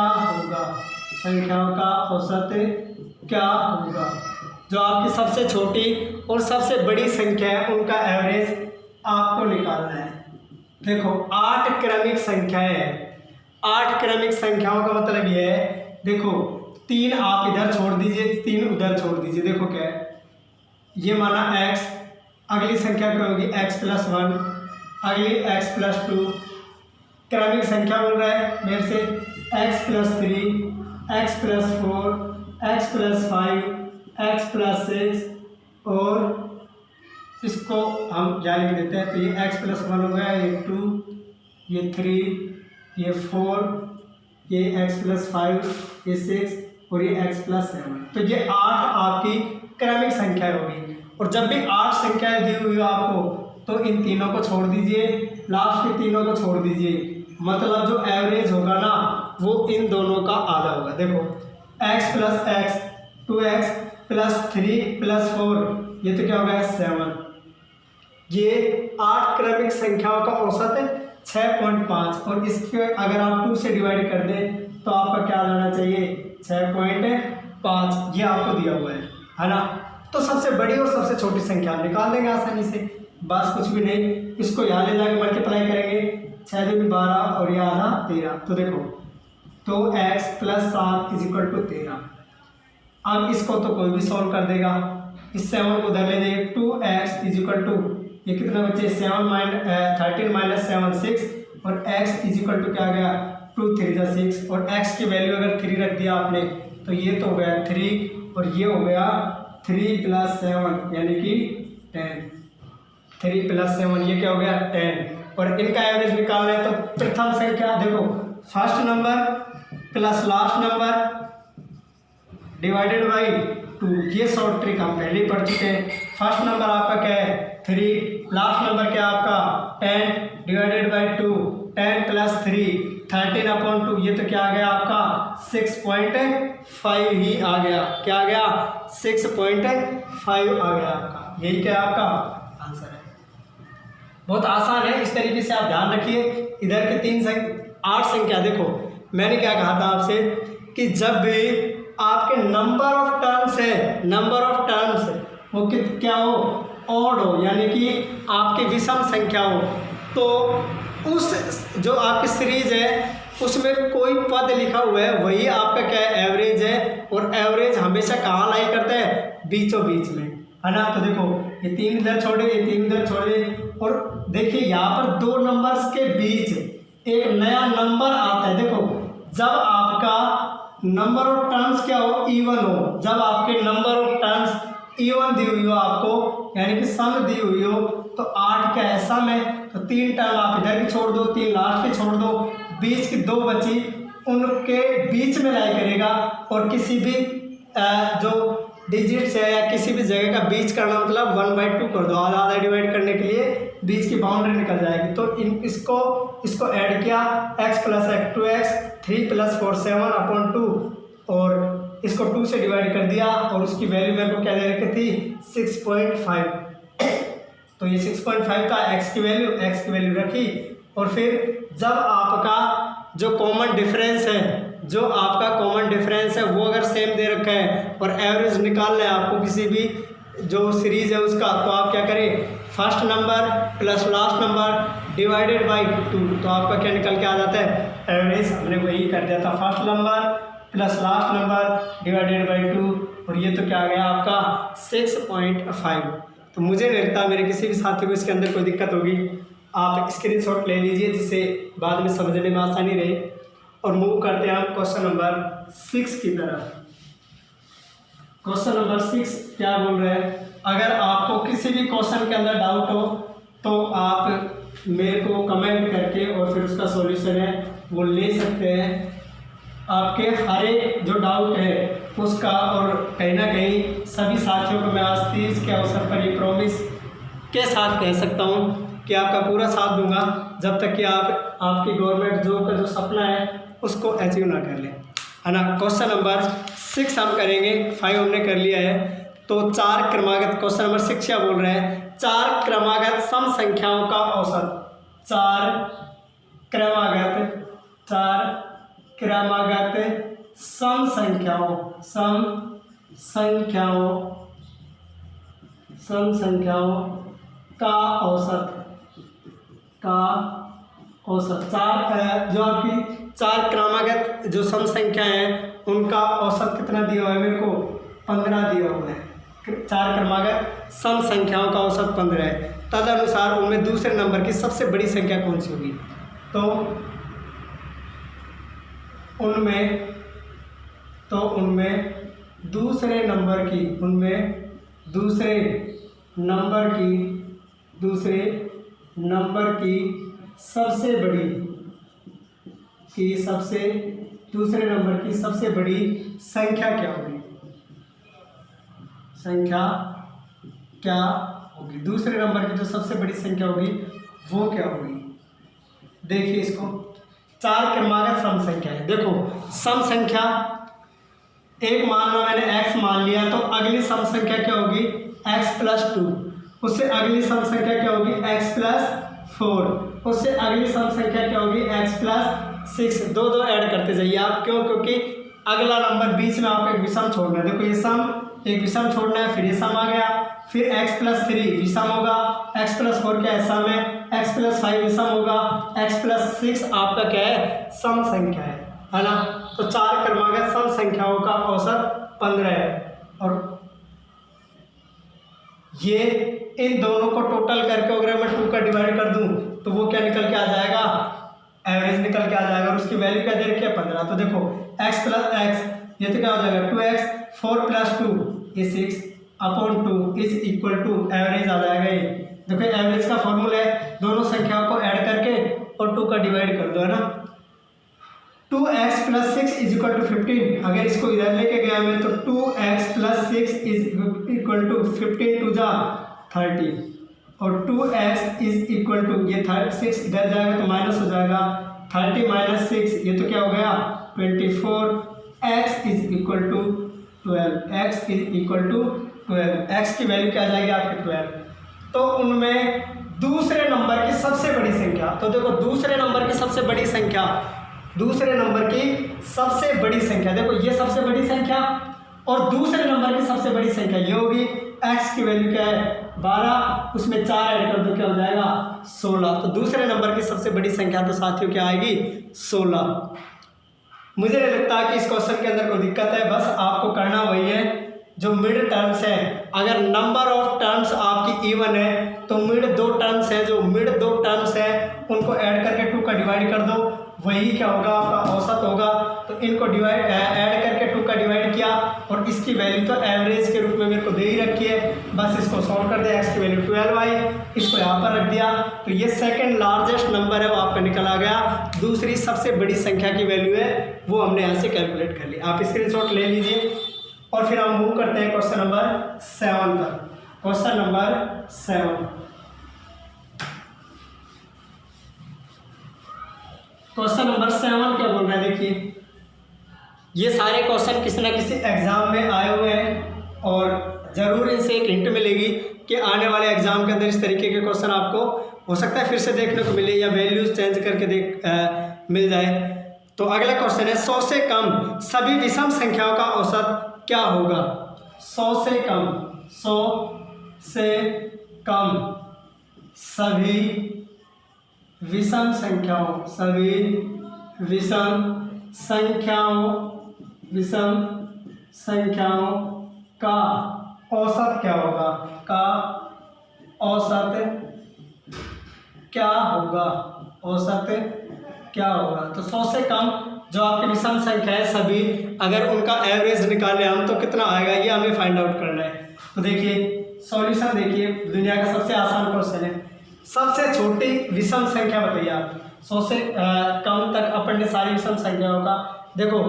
होगा। जो आपकी सबसे छोटी और सबसे बड़ी संख्या है उनका एवरेज आपको निकालना है। देखो 8 क्रमिक संख्याएं हैं। 8 क्रमिक संख्याओं का मतलब यह है, देखो 3 आप इधर छोड़ दीजिए, 3 उधर छोड़ दीजिए। देखो क्या है, ये माना x, अगली संख्या क्या होगी x+1, अगली x+2। क्रमिक संख्या बोल रहा है मेरे से x+3, x+4, x+5, x+6 और इसको हम क्या लिख देते हैं। तो ये x+1 हो गया, ये 2, ये 3, ये 4, ये x+5, ये 6 और ये x+7। तो ये 8 आपकी क्रमिक संख्या होगी। और जब भी 8 संख्याएं दी हुई हो आपको तो इन तीनों को छोड़ दीजिए, लास्ट के तीनों को छोड़ दीजिए। मतलब जो एवरेज होगा ना वो इन दोनों का आधा होगा। देखो x+x 2x +3+4 ये तो क्या हो गया 7। ये 8 क्रमिक संख्याओं का औसत है 6.5 और इसके अगर आप 2 से डिवाइड कर दें तो आपका क्या आ जाना चाहिए 6.5। ये आपको दिया हुआ है ना। तो सबसे बड़ी और सबसे छोटी संख्या निकाल देंगे आसानी से, बस कुछ भी नहीं। इसको यहाँ ले जाके मल्टीप्लाई करेंगे, 6 दूनी 12 और ये आधा 13। तो देखो 2x + 7 = 13। अब इसको तो कोई भी सॉल्व कर देगा। इस 7 को उधर ले जाइए, 2x = ये कितना बचे 13 - 7 6 और x = क्या आ गया 2 3 जा 6 और x की वैल्यू अगर 3 रख दिया आपने तो ये तो हो गया 3 और ये हो गया 3 + 7 यानी कि 10। 3 + 7 ये क्या हो गया 10। और इनका एवरेज निकालना है तो प्रथम संख्या देखो first number plus last number divided by 2। ये शॉर्ट ट्रिक हम पहले ही पढ़ चुके हैं। फर्स्ट नंबर आपका क्या है 3, लास्ट नंबर क्या आपका 10 डिवाइडेड बाई 2, 10 + 3 13/2। ये तो क्या आ गया आपका 6.5 ही आ गया। क्या आ गया 6.5 आ गया आपका। यही क्या आपका आंसर है। बहुत आसान है, इस तरीके से आप ध्यान रखिए। इधर के 8 संख्या देखो मैंने क्या कहा था आपसे कि जब भी आपके नंबर ऑफ टर्म्स वो क्या हो ऑड हो यानी कि आपकी विषम संख्या हो तो उस जो आपकी सीरीज है उसमें कोई पद लिखा हुआ है वही आपका क्या है, एवरेज है। और एवरेज हमेशा कहाँ लाई करता है, बीचों बीच में, है ना। तो देखो ये 3 इधर छोड़े, ये 3 इधर छोड़े, और देखिए यहाँ पर 2 नंबर्स के बीच एक नया नंबर आता है। देखो जब आपका नंबर ऑफ टर्न्स क्या हो, इवन हो, जब आपके number of turns even the हुई हो आपको, यानी कि सम दी हुई हो, तो 8 क्या है, सम है। तो 3 टर्न आप इधर की छोड़ दो, 3 लास्ट की छोड़ दो, बीच की 2 बची, उनके बीच में लाई करेगा। और किसी भी जो डिजिट्स है या किसी भी जगह का बीच करना मतलब 1/2 कर दो, आधा आधा डिवाइड करने के लिए बीच की बाउंड्री निकल जाएगी। तो इसको ऐड किया, x + x 2x 3 + 4 7/2, और इसको 2 से डिवाइड कर दिया, और उसकी वैल्यू मेरे को क्या दे रखी थी, 6.5। तो ये 6.5 था, x की वैल्यू रखी। और फिर जब आपका जो कॉमन डिफरेंस है वो अगर सेम दे रखा है और एवरेज निकालना है आपको किसी भी जो सीरीज है उसका, तो आप क्या करें, first number plus last number divided by 2, तो आपका क्या निकल के आ जाता है, एवरेज। हमने वही कर दिया था, first number plus last number divided by 2, और ये तो क्या आ गया आपका 6.5। तो मुझे नहीं लगता मेरे किसी भी साथी को इसके अंदर कोई दिक्कत होगी। आप स्क्रीनशॉट ले लीजिए जिससे बाद में समझने में आसानी रहे। और मूव करते हैं हम क्वेश्चन नंबर 6 की तरफ। क्वेश्चन नंबर 6 क्या बोल रहे हैं, अगर आपको किसी भी क्वेश्चन के अंदर डाउट हो तो आप मेरे को कमेंट करके और फिर उसका सॉल्यूशन है वो ले सकते हैं। आपके हर एक जो डाउट है उसका, और कहीं ना कहीं सभी साथियों को मैं आज 30 के अवसर पर ये प्रॉमिस के साथ कह सकता हूँ कि आपका पूरा साथ दूंगा जब तक कि आप आपकी गवर्नमेंट जॉब का जो सपना है उसको अचीव ना कर लें, है ना। क्वेश्चन नंबर 6 हम करेंगे, 5 हमने कर लिया है। तो 4 क्रमागत, क्वेश्चन नंबर 6 क्या बोल रहे हैं, 4 क्रमागत सम संख्याओं का औसत, 4 क्रमागत सम संख्याओं का औसत, 4 जो आपकी 4 क्रमागत जो सम संख्या है उनका औसत कितना दिया हुआ है, मेरे को 15 दिया हुआ है। 4 क्रमागत सम संख्याओं का औसत 15 है। तदनुसार उनमें दूसरे नंबर की सबसे बड़ी संख्या कौन सी होगी, तो उनमें दूसरे नंबर की सबसे बड़ी संख्या क्या होगी, दूसरे नंबर की जो सबसे बड़ी संख्या होगी वो क्या होगी। देखिए इसको, 4 क्रमागत सम संख्या है। देखो सम संख्या एक मान लो मैंने x मान लिया, तो अगली सम संख्या क्या होगी, x + 2, उससे अगली सम संख्या क्या होगी, x + 4, उससे अगली सम संख्या क्या होगी, x + 6। 2 ऐड करते जाइए आप, क्यों, क्योंकि अगला नंबर बीच में आपको एक विषम छोड़ना है। देखो ये सम, एक विषम छोड़ना है, फिर ये सम आ गया, फिर x + 3 विषम होगा, x + 4 क्या है, सम है, x + 5 विषम होगा, x + 6 आपका क्या है, सम संख्या है ना। तो 4 क्रमागत सम संख्याओं का औसत 15 है। और ये इन दोनों को टोटल करके अगर मैं 2 का डिवाइड कर दूं तो वो क्या निकल के आ जाएगा, एवरेज निकल के आ जाएगा। और उसकी वैल्यू क्या दे रखी है, 15। तो देखो x + x, ये तो क्या हो जाएगा 2x, 4 + 2 ये 6/2 इज इक्वल टू एवरेज आ जाएगा। ये देखो एवरेज का फॉर्मूला है, दोनों संख्याओं को ऐड करके और 2 का डिवाइड कर दो, है ना। 2x + 6 is equal to 15। अगर इसको इधर लेके गया मैं तो 2x + 6 इज इक्वल टू 15 2 जा 30, और 2x इज इक्वल टू ये 6 इधर जाएगा तो माइनस हो जाएगा, 30 - 6 ये तो क्या हो गया 24। x is equal to 12, x की वैल्यू क्या आ जाएगी आपकी 12। तो उनमें दूसरे नंबर की सबसे बड़ी संख्या, तो देखो दूसरे नंबर की सबसे बड़ी संख्या, देखो ये सबसे बड़ी संख्या और दूसरे नंबर की सबसे बड़ी संख्या ये होगी। x की वैल्यू क्या है 12, उसमें 4 ऐड कर दो क्या हो जाएगा 16। तो दूसरे नंबर की सबसे बड़ी संख्या तो साथियों क्या आएगी 16। मुझे नहीं लगता कि इस क्वेश्चन के अंदर कोई दिक्कत है, बस आपको करना वही है जो मिड टर्म्स है। अगर नंबर ऑफ टर्म्स आपकी इवन है तो मिड 2 टर्म्स है, जो मिड 2 टर्म्स है उनको ऐड करके 2 का डिवाइड कर दो, वही क्या होगा आपका औसत होगा। तो इनको डिवाइड ऐड करके 2 का डिवाइड किया और इसकी वैल्यू तो एवरेज के रूप में मेरे को दे ही रखी है, बस इसको सॉल्व कर दिया। एक्स की वैल्यू 12 आई, इसको यहाँ पर रख दिया, तो ये सेकंड लार्जेस्ट नंबर है वो आपका निकल आ गया। दूसरी सबसे बड़ी संख्या की वैल्यू है वो हमने यहाँ से कैलकुलेट कर ली। आप स्क्रीनशॉट ले लीजिए और फिर हम मूव करते हैं क्वेश्चन नंबर 7 पर। क्वेश्चन नंबर 7, क्वेश्चन नंबर 7 क्या बोल रहा है देखिए। ये सारे क्वेश्चन किसी ना किसी एग्जाम में आए हुए हैं और ज़रूर इनसे एक हिंट मिलेगी कि आने वाले एग्जाम के अंदर इस तरीके के क्वेश्चन आपको हो सकता है फिर से देखने को मिले या वैल्यूज चेंज करके मिल जाए। तो अगला क्वेश्चन है 100 से कम सभी विषम संख्याओं का औसत क्या होगा। 100 से कम, 100 से कम सभी विषम संख्याओं, सभी विषम संख्याओं का औसत क्या होगा, का औसत क्या होगा, औसत क्या होगा। तो 100 से कम जो आपकी विषम संख्या है सभी, अगर उनका एवरेज निकालें हम तो कितना आएगा ये हमें फाइंड आउट करना है। तो देखिए सॉल्यूशन देखिए, दुनिया का सबसे आसान क्वेश्चन है। सबसे छोटी विषम संख्या बताइए आप। 100 से कम तक अपन ने सारी विषम संख्याओं का, देखो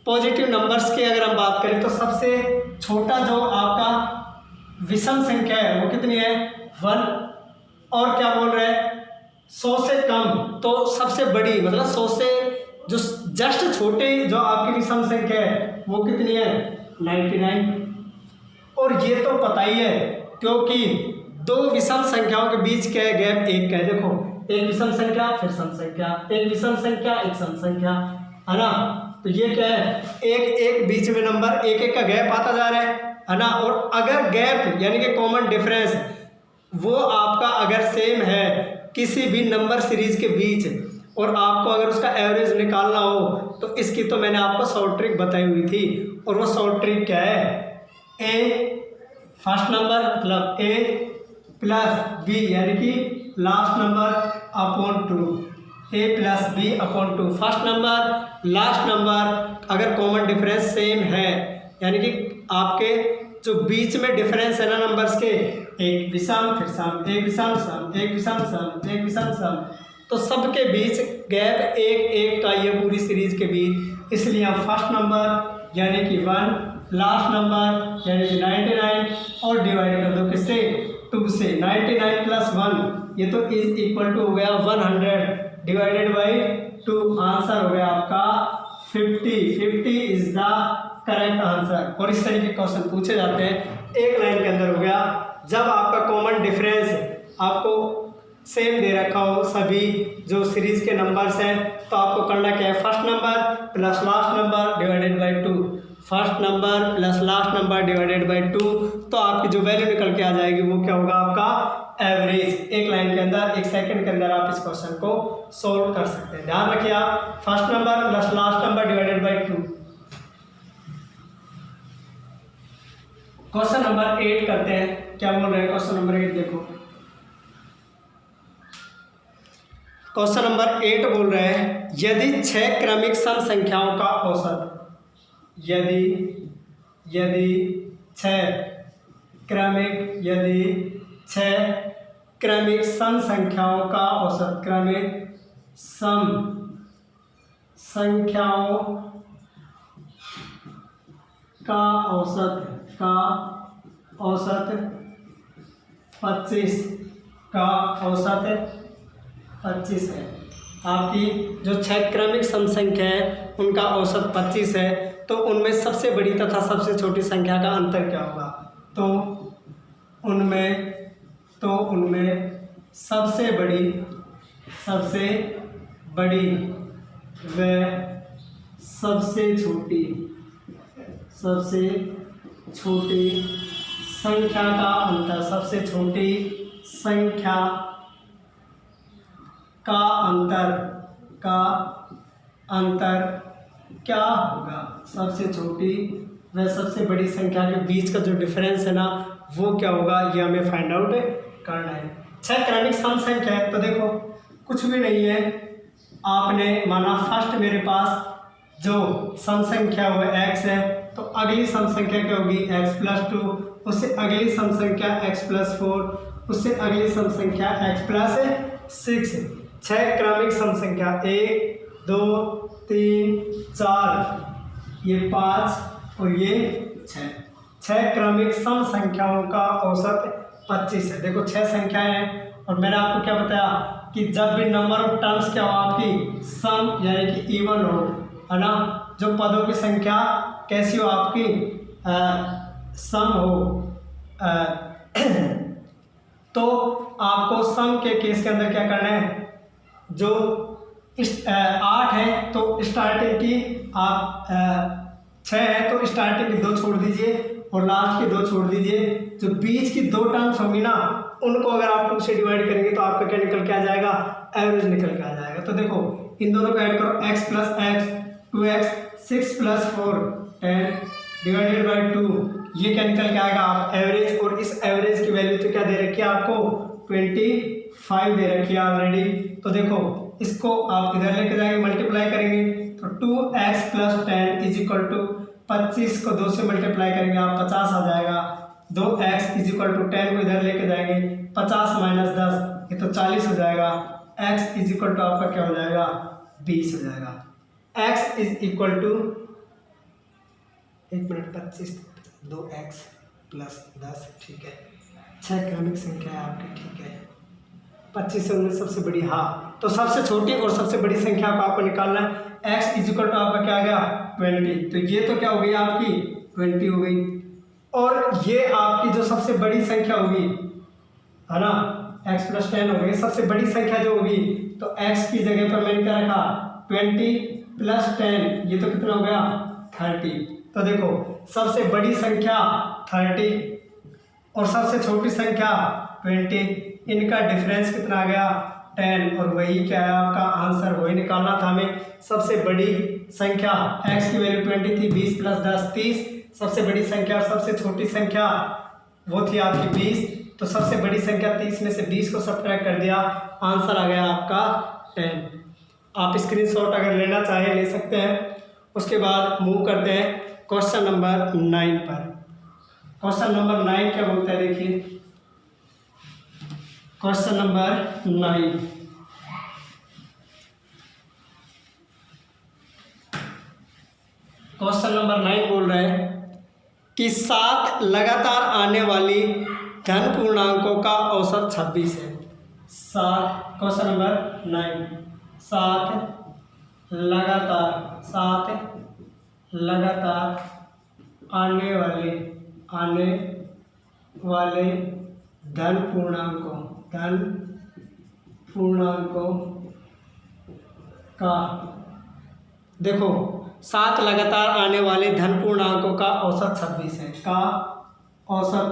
पॉजिटिव नंबर्स की अगर हम बात करें तो सबसे छोटा जो आपका विषम संख्या है वो कितनी है 1। और क्या बोल रहे हैं 100 से कम, तो सबसे बड़ी मतलब 100 से जो जस्ट छोटे जो आपकी विषम संख्या है वो कितनी है 99। और ये तो पता ही है क्योंकि दो विषम संख्याओं के बीच क्या है गैप 1 का है। देखो एक विषम संख्या फिर सम संख्या, एक विषम संख्या एक सम संख्या, है ना। तो ये क्या है एक बीच में नंबर एक का गैप आता जा रहा है ना। और अगर गैप यानी कि कॉमन डिफरेंस वो आपका अगर सेम है किसी भी नंबर सीरीज के बीच और आपको अगर उसका एवरेज निकालना हो तो इसकी तो मैंने आपको शॉर्ट ट्रिक बताई हुई थी। और वो शॉर्ट ट्रिक क्या है, ए फर्स्ट नंबर मतलब ए प्लस बी यानी कि last number upon 2, A plus B upon 2। First number last number अगर कॉमन डिफरेंस सेम है यानी कि आपके जो बीच में डिफरेंस है ना नंबर्स के, एक विषम फिर सम, एक विषम सम, एक विषम सम, एक विषम सम, तो सबके बीच गैप एक का ये पूरी सीरीज के बीच, इसलिए हम फर्स्ट नंबर यानी कि 1, लास्ट नंबर यानी कि 99 और डिवाइड कर दो किससे 2 से। 99 प्लस 1 ये तो इज इक्वल टू हो गया 100 डिवाइडेड बाई 2, आंसर हो गया आपका 50। 50 इज द करेक्ट आंसर। और इस तरीके के क्वेश्चन पूछे जाते हैं एक लाइन के अंदर हो गया जब आपका कॉमन डिफरेंस आपको सेम दे रखा हो सभी जो सीरीज के नंबर्स हैं, तो आपको करना क्या है first number plus last number divided by 2, first number plus last number divided by 2, तो आपकी जो वैल्यू निकल के आ जाएगी वो क्या होगा आपका एवरेज। एक लाइन के अंदर 1 सेकंड के अंदर आप इस क्वेश्चन को सोल्व कर सकते हैं। ध्यान रखिए आप first number plus last number divided by 2। Question number 8 करते हैं, क्या बोल रहे हैं क्वेश्चन नंबर 8 देखो। क्वेश्चन नंबर 8 बोल रहे हैं यदि 6 क्रमिक सम संख्याओं का औसत, यदि 6 क्रमिक सम संख्याओं का औसत, क्रमिक सम संख्याओं का औसत 25 है। आपकी जो 6 क्रमिक सम संख्या है उनका औसत 25 है, तो उनमें सबसे बड़ी तथा सबसे छोटी संख्या का अंतर क्या होगा। तो उनमें सबसे बड़ी व सबसे छोटी संख्या का अंतर, सबसे छोटी संख्या का अंतर क्या होगा, सबसे छोटी व सबसे बड़ी संख्या के बीच का जो डिफरेंस है ना वो क्या होगा, ये हमें फाइंड आउट करना है। 6 क्रमिक सम संख्या है, तो देखो कुछ भी नहीं है, आपने माना फर्स्ट मेरे पास जो सम संख्या वो x है, तो अगली सम संख्या क्या होगी x+2, उससे अगली सम संख्या x+4, उससे अगली सम संख्या x+6। 6 क्रमिक सम संख्या 1 2 3 4, ये 5 और ये 6। 6 क्रमिक सम संख्याओं का औसत 25 है। देखो 6 संख्याएं हैं और मैंने आपको क्या बताया कि जब भी नंबर ऑफ टर्म्स क्या हो आपकी सम यानी कि इवन हो, है ना, जो पदों की संख्या कैसी हो आपकी सम हो, तो आपको सम के केस के अंदर क्या करना है, जो 8 है तो स्टार्टिंग की आप 6 है तो स्टार्टिंग की 2 छोड़ दीजिए और लास्ट की 2 छोड़ दीजिए। जो बीच की 2 टर्म्स होंगी ना उनको अगर आप 2 से डिवाइड करेंगे तो आपका क्या निकल के आ जाएगा, एवरेज निकल के आ जाएगा। तो देखो इन दोनों को ऐड करो, x+x 2x 6+4 10 डिवाइडेड बाई 2, ये क्या निकल के आएगा आप एवरेज। और इस एवरेज की वैल्यू तो क्या दे रखी है आपको 25 दे रखी है ऑलरेडी। तो देखो इसको आप इधर लेके जाएंगे मल्टीप्लाई करेंगे तो 2x + 10 = 25 को 2 से मल्टीप्लाई करेंगे आप 50 आ जाएगा। 2x = 10 को इधर लेके जाएंगे 50 - 10 ये तो 40 हो जाएगा। x = आपका क्या हो जाएगा 20 हो जाएगा। x = 1 मिनट 25 2x + 10 ठीक है। 6 क्रमिक संख्या है आपकी, ठीक है। 25 से 19 सबसे बड़ी, हाँ, तो सबसे छोटी और सबसे बड़ी संख्या को आपको निकालना है। x = आपका क्या आ गया 20, तो ये तो क्या हो गई आपकी 20 हो गई। और ये आपकी जो सबसे बड़ी संख्या होगी, है ना, x + 10 हो गई। सबसे बड़ी संख्या जो होगी तो x की जगह पर मैंने क्या रखा 20 + 10, ये तो कितना हो गया 30। तो देखो सबसे बड़ी संख्या 30 और सबसे छोटी संख्या 20, इनका डिफरेंस कितना आ गया 10। और वही क्या है आपका आंसर, वही निकालना था हमें। सबसे बड़ी संख्या x की वैल्यू 20 थी, 20 + 10 30। सबसे बड़ी संख्या और सबसे छोटी संख्या वो थी आपकी 20, तो सबसे बड़ी संख्या 30 में से 20 को सब्ट्रैक्ट कर दिया, आंसर आ गया आपका 10। आप स्क्रीनशॉट अगर लेना चाहें ले सकते हैं। उसके बाद मूव करते हैं क्वेश्चन नंबर 9 पर। क्वेश्चन नंबर 9 क्या बोलता है देखिए, क्वेश्चन नंबर 9 बोल रहे हैं कि 7 लगातार आने वाली धन पूर्णांकों का औसत 26 है। 7 क्वेश्चन नंबर 9 7 लगातार आने वाले धन पूर्णांकों का, देखो 7 लगातार आने वाले धन पूर्णांकों का औसत 26 है, का औसत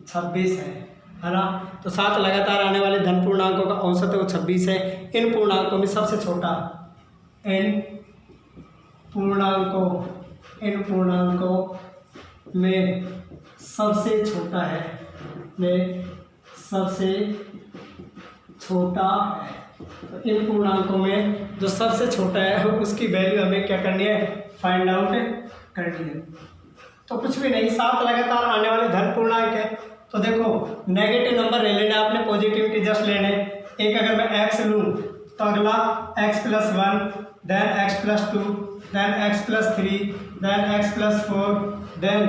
26 है ना। तो 7 लगातार आने वाले धन पूर्णांकों का औसत है वो 26 है। इन पूर्णांकों में सबसे छोटा, इन पूर्णांकों में सबसे छोटा है, तो इन पूर्णांकों में जो सबसे छोटा है उसकी वैल्यू हमें क्या करनी है, फाइंड आउट करनी है। तो कुछ भी नहीं, 7 लगातार आने वाले धन पूर्णांक है। तो देखो नेगेटिव नंबर ले लेने आपने, पॉजिटिविटी जस्ट लेने। एक अगर मैं x लूँ तो अगला x+1, then x+2, then x+3, then x+4, then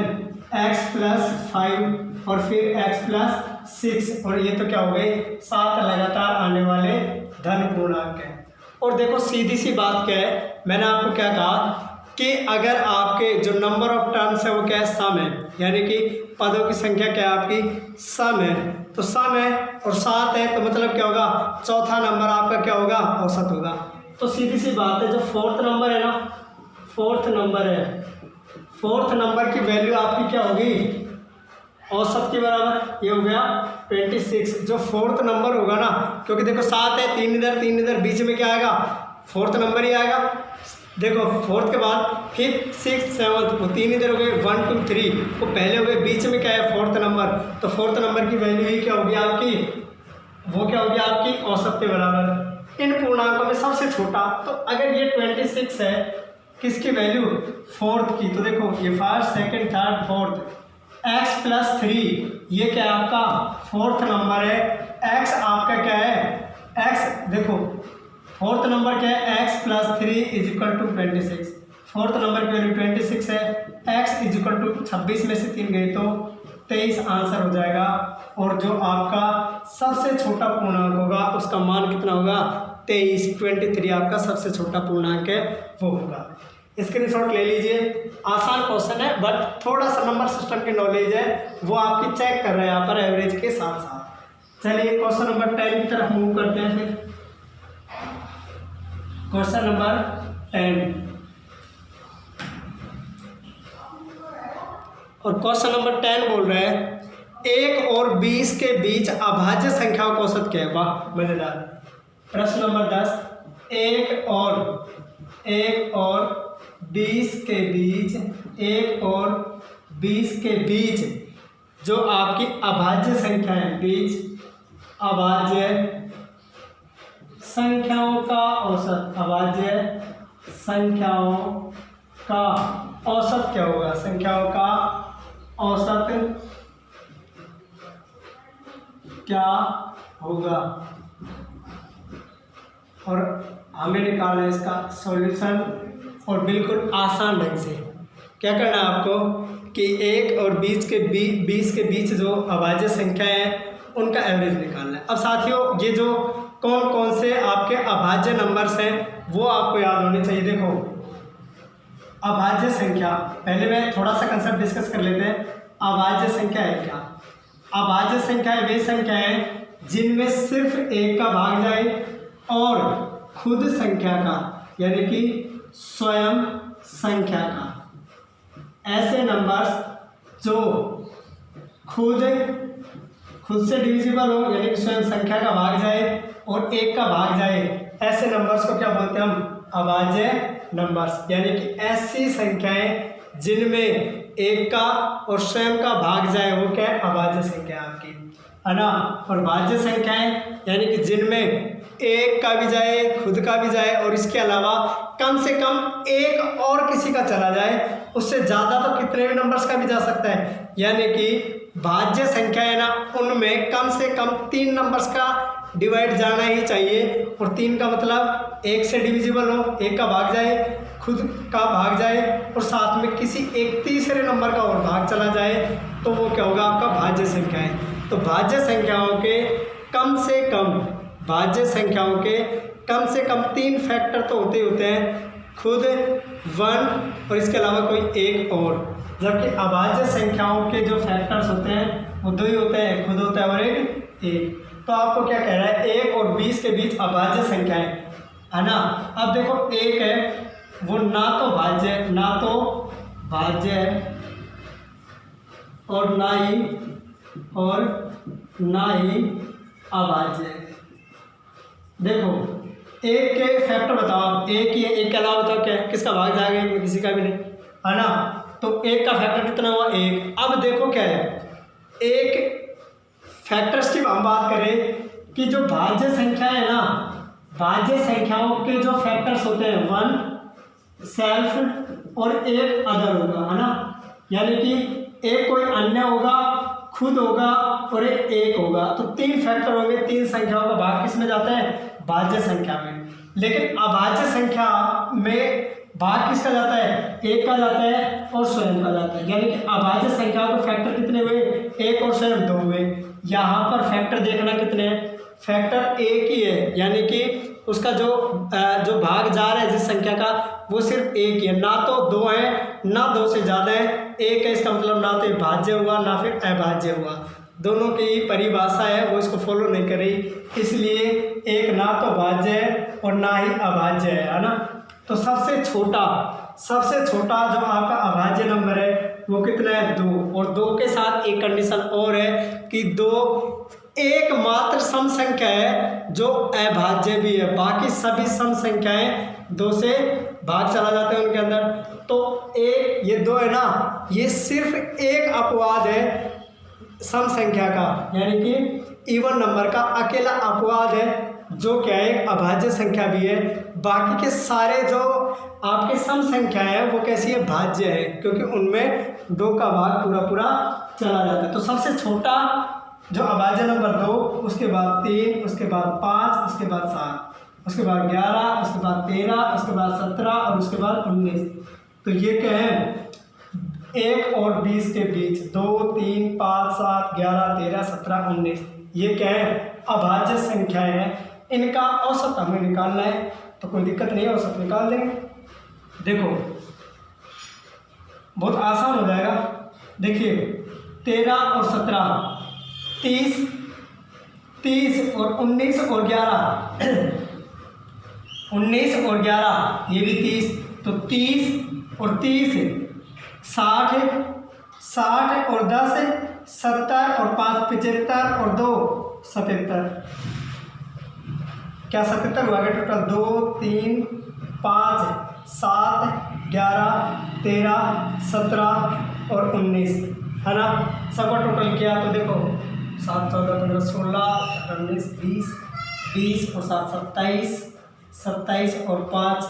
x+5 और फिर x+6, और ये तो क्या हो गए 7 लगातार आने वाले धन पूर्णांक है। और देखो सीधी सी बात क्या है, मैंने आपको क्या कहा कि अगर आपके जो नंबर ऑफ टर्म्स है वो क्या है सम है, यानी कि पदों की संख्या क्या है आपकी सम है, तो सम है और 7 है, तो मतलब क्या होगा चौथा नंबर आपका क्या होगा औसत होगा। तो सीधी सी बात है, जो फोर्थ नंबर है ना, फोर्थ फोर्थ नंबर की वैल्यू आपकी क्या होगी, औसत के बराबर, ये हो गया 26। जो फोर्थ नंबर होगा ना, क्योंकि देखो 7 है, 3 इधर बीच में क्या आएगा, फोर्थ नंबर ही आएगा। देखो फोर्थ के बाद फिफ्थ सिक्स सेवन्थ, वो 3 इधर हो गए, 1 2 3 वो पहले हो गए, बीच में क्या है, फोर्थ नंबर। तो फोर्थ नंबर की वैल्यू ही क्या होगी आपकी, वो क्या होगी आपकी औसत के बराबर। इन पूर्णांकों में सबसे छोटा, तो अगर ये 26 है, किसकी वैल्यू, फोर्थ की, तो देखो ये first second third fourth, x + 3 ये क्या है आपका फोर्थ नंबर है। x आपका क्या है, x देखो फोर्थ नंबर क्या है, x + 3 = 26। फोर्थ नंबर की वैल्यू 26 है, x = 26 में से 3 गए तो 23 आंसर हो जाएगा। और जो आपका सबसे छोटा पूर्णांक होगा उसका मान कितना होगा, 23 आपका सबसे छोटा पूर्णांक है वो होगा। स्क्रीनशॉट ले लीजिए। आसान क्वेश्चन है बट थोड़ा सा नंबर सिस्टम की नॉलेज है वो आपकी चेक कर रहे हैं यहाँ पर एवरेज के साथ साथ। चलिए क्वेश्चन नंबर 10 की तरफ मूव करते हैं। फिर क्वेश्चन नंबर 10 और क्वेश्चन नंबर 10 बोल रहे हैं 1 और 20 के बीच अभाज्य संख्याओं का औसत क्या है। वाह मजेदार। प्रश्न नंबर 10, 1 और 20 के बीच, 1 और 20 के बीच जो आपकी अभाज्य संख्या है, बीच अभाज्य संख्याओं का औसत, अभाज्य संख्याओं का औसत क्या होगा, संख्याओं का औसत क्या होगा। और हमें निकालना है इसका सॉल्यूशन और बिल्कुल आसान ढंग से। क्या करना है आपको कि 1 और 20 के बीच जो अभाज्य संख्या है उनका एवरेज निकालना है। अब साथियों ये जो कौन कौन से आपके अभाज्य नंबर्स हैं वो आपको याद होने चाहिए। देखो अभाज्य संख्या, पहले मैं थोड़ा सा कंसेप्ट डिस्कस कर लेते हैं। अभाज्य संख्या है क्या, अभाज्य संख्या वे संख्या है जिनमें सिर्फ 1 का भाग जाए और खुद संख्या का यानी कि स्वयं संख्या का, ऐसे नंबर्स जो खुद से डिविजिबल हो यानी कि स्वयं संख्या का भाग जाए और 1 का भाग जाए, ऐसे नंबर्स को क्या बोलते हैं हम, अभाज्य नंबर्स। यानी कि ऐसी संख्याएं जिनमें 1 का और स्वयं का भाग जाए वो क्या है, अभाज्य संख्या आपकी, है ना। और भाज्य संख्याएं यानी कि जिनमें 1 का भी जाए, खुद का भी जाए और इसके अलावा कम से कम 1 और किसी का चला जाए, उससे ज़्यादा तो कितने भी नंबर्स का भी जा सकता है। यानी कि भाज्य संख्या है ना, उनमें कम से कम 3 नंबर्स का डिवाइड जाना ही चाहिए। और 3 का मतलब 1 से डिविजिबल हो, 1 का भाग जाए, खुद का भाग जाए और साथ में किसी एक तीसरे नंबर का और भाग चला जाए, तो वो क्या होगा आपका भाज्य संख्या है। तो भाज्य संख्याओं के कम से कम, भाज्य संख्याओं के कम से कम 3 फैक्टर तो होते हैं, खुद 1 और इसके अलावा कोई 1 और। जबकि अभाज्य संख्याओं के जो फैक्टर्स होते हैं वो 2 ही होते हैं, खुद होता है और एक। तो आपको क्या कह रहा है, 1 और 20 के बीच अभाज्य संख्याएं, है ना। अब देखो 1 है वो ना तो भाज्य है और ना ही अभाज्य है। देखो 1 के फैक्टर बताओ आप, 1 ही है, 1 के अलावा बताओ क्या है, किसका भाग जाएगा, इनमें किसी का भी नहीं, है ना। तो 1 का फैक्टर कितना हुआ, 1। अब देखो क्या है, एक फैक्टर्स की हम बात करें कि जो भाज्य संख्या है ना, भाज्य संख्याओं के जो फैक्टर्स होते हैं 1 सेल्फ और 1 अदर होगा, है ना। यानी कि 1 कोई अन्य होगा, खुद होगा और 1 होगा। तो 3 फैक्टर होंगे, 3 संख्याओं का भाग किस में जाता है, भाज्य संख्या में। लेकिन अभाज्य संख्या में भाग किसका जाता है, 1 का जाता है और स्वयं का जाता है। यानी कि अभाज्य संख्याओं के फैक्टर कितने हुए, 1 और स्वयं 2 हुए। यहाँ पर फैक्टर देखना कितने हैं, फैक्टर 1 ही है, यानी कि उसका जो भाग जा रहा है जिस संख्या का वो सिर्फ 1 ही है, ना तो 2 है ना 2 से ज़्यादा है, 1 है। इसका मतलब ना तो भाज्य हुआ ना फिर अभाज्य हुआ, दोनों की परिभाषा है वो इसको फॉलो नहीं कर रही, इसलिए 1 ना तो भाज्य है और ना ही अभाज्य है ना। तो सबसे छोटा सबसे छोटा जो आपका अभाज्य नंबर है वो कितना है 2, और 2 के साथ एक कंडीशन और है कि 2 एकमात्र सम संख्या है जो अभाज्य भी है, बाकी सभी सम संख्याएं 2 से भाग चला जाते हैं उनके अंदर। तो एक ये 2 है ना, ये सिर्फ एक अपवाद है सम संख्या का, यानी कि इवन नंबर का अकेला अपवाद है जो क्या है एक अभाज्य संख्या भी है। बाकी के सारे जो आपके सम संख्या है वो कैसी है, भाज्य है, क्योंकि उनमें 2 का भाग पूरा पूरा चला जाता है। तो सबसे छोटा जो अभाज्य नंबर 2, उसके बाद 3, उसके बाद 5, उसके बाद 7, उसके बाद 11, उसके बाद 13, उसके बाद 17 और उसके बाद 19। तो ये क्या है 1 और 20 के बीच 2, 3, 5, 7, 11, 13, 17, 19 ये क्या है अभाज्य संख्याएं हैं। इनका औसत हमें निकालना है, तो कोई दिक्कत नहीं है, औसत निकाल देंगे। देखो बहुत आसान हो जाएगा। देखिए 13 और 17 30, 30 और 19 और 11 19 और 11 ये भी 30, तो 30 और 30 60, 60 और 10 70 और 5 75 और 2 77। क्या 77 हुआ गया टोटल? 2, 3, 5, 7, 11, 13, 17 और 19 है ना। सबका टोटल किया तो देखो 7, 14, 15, 16, 19, 20, 20 और 7 27, 27 और 5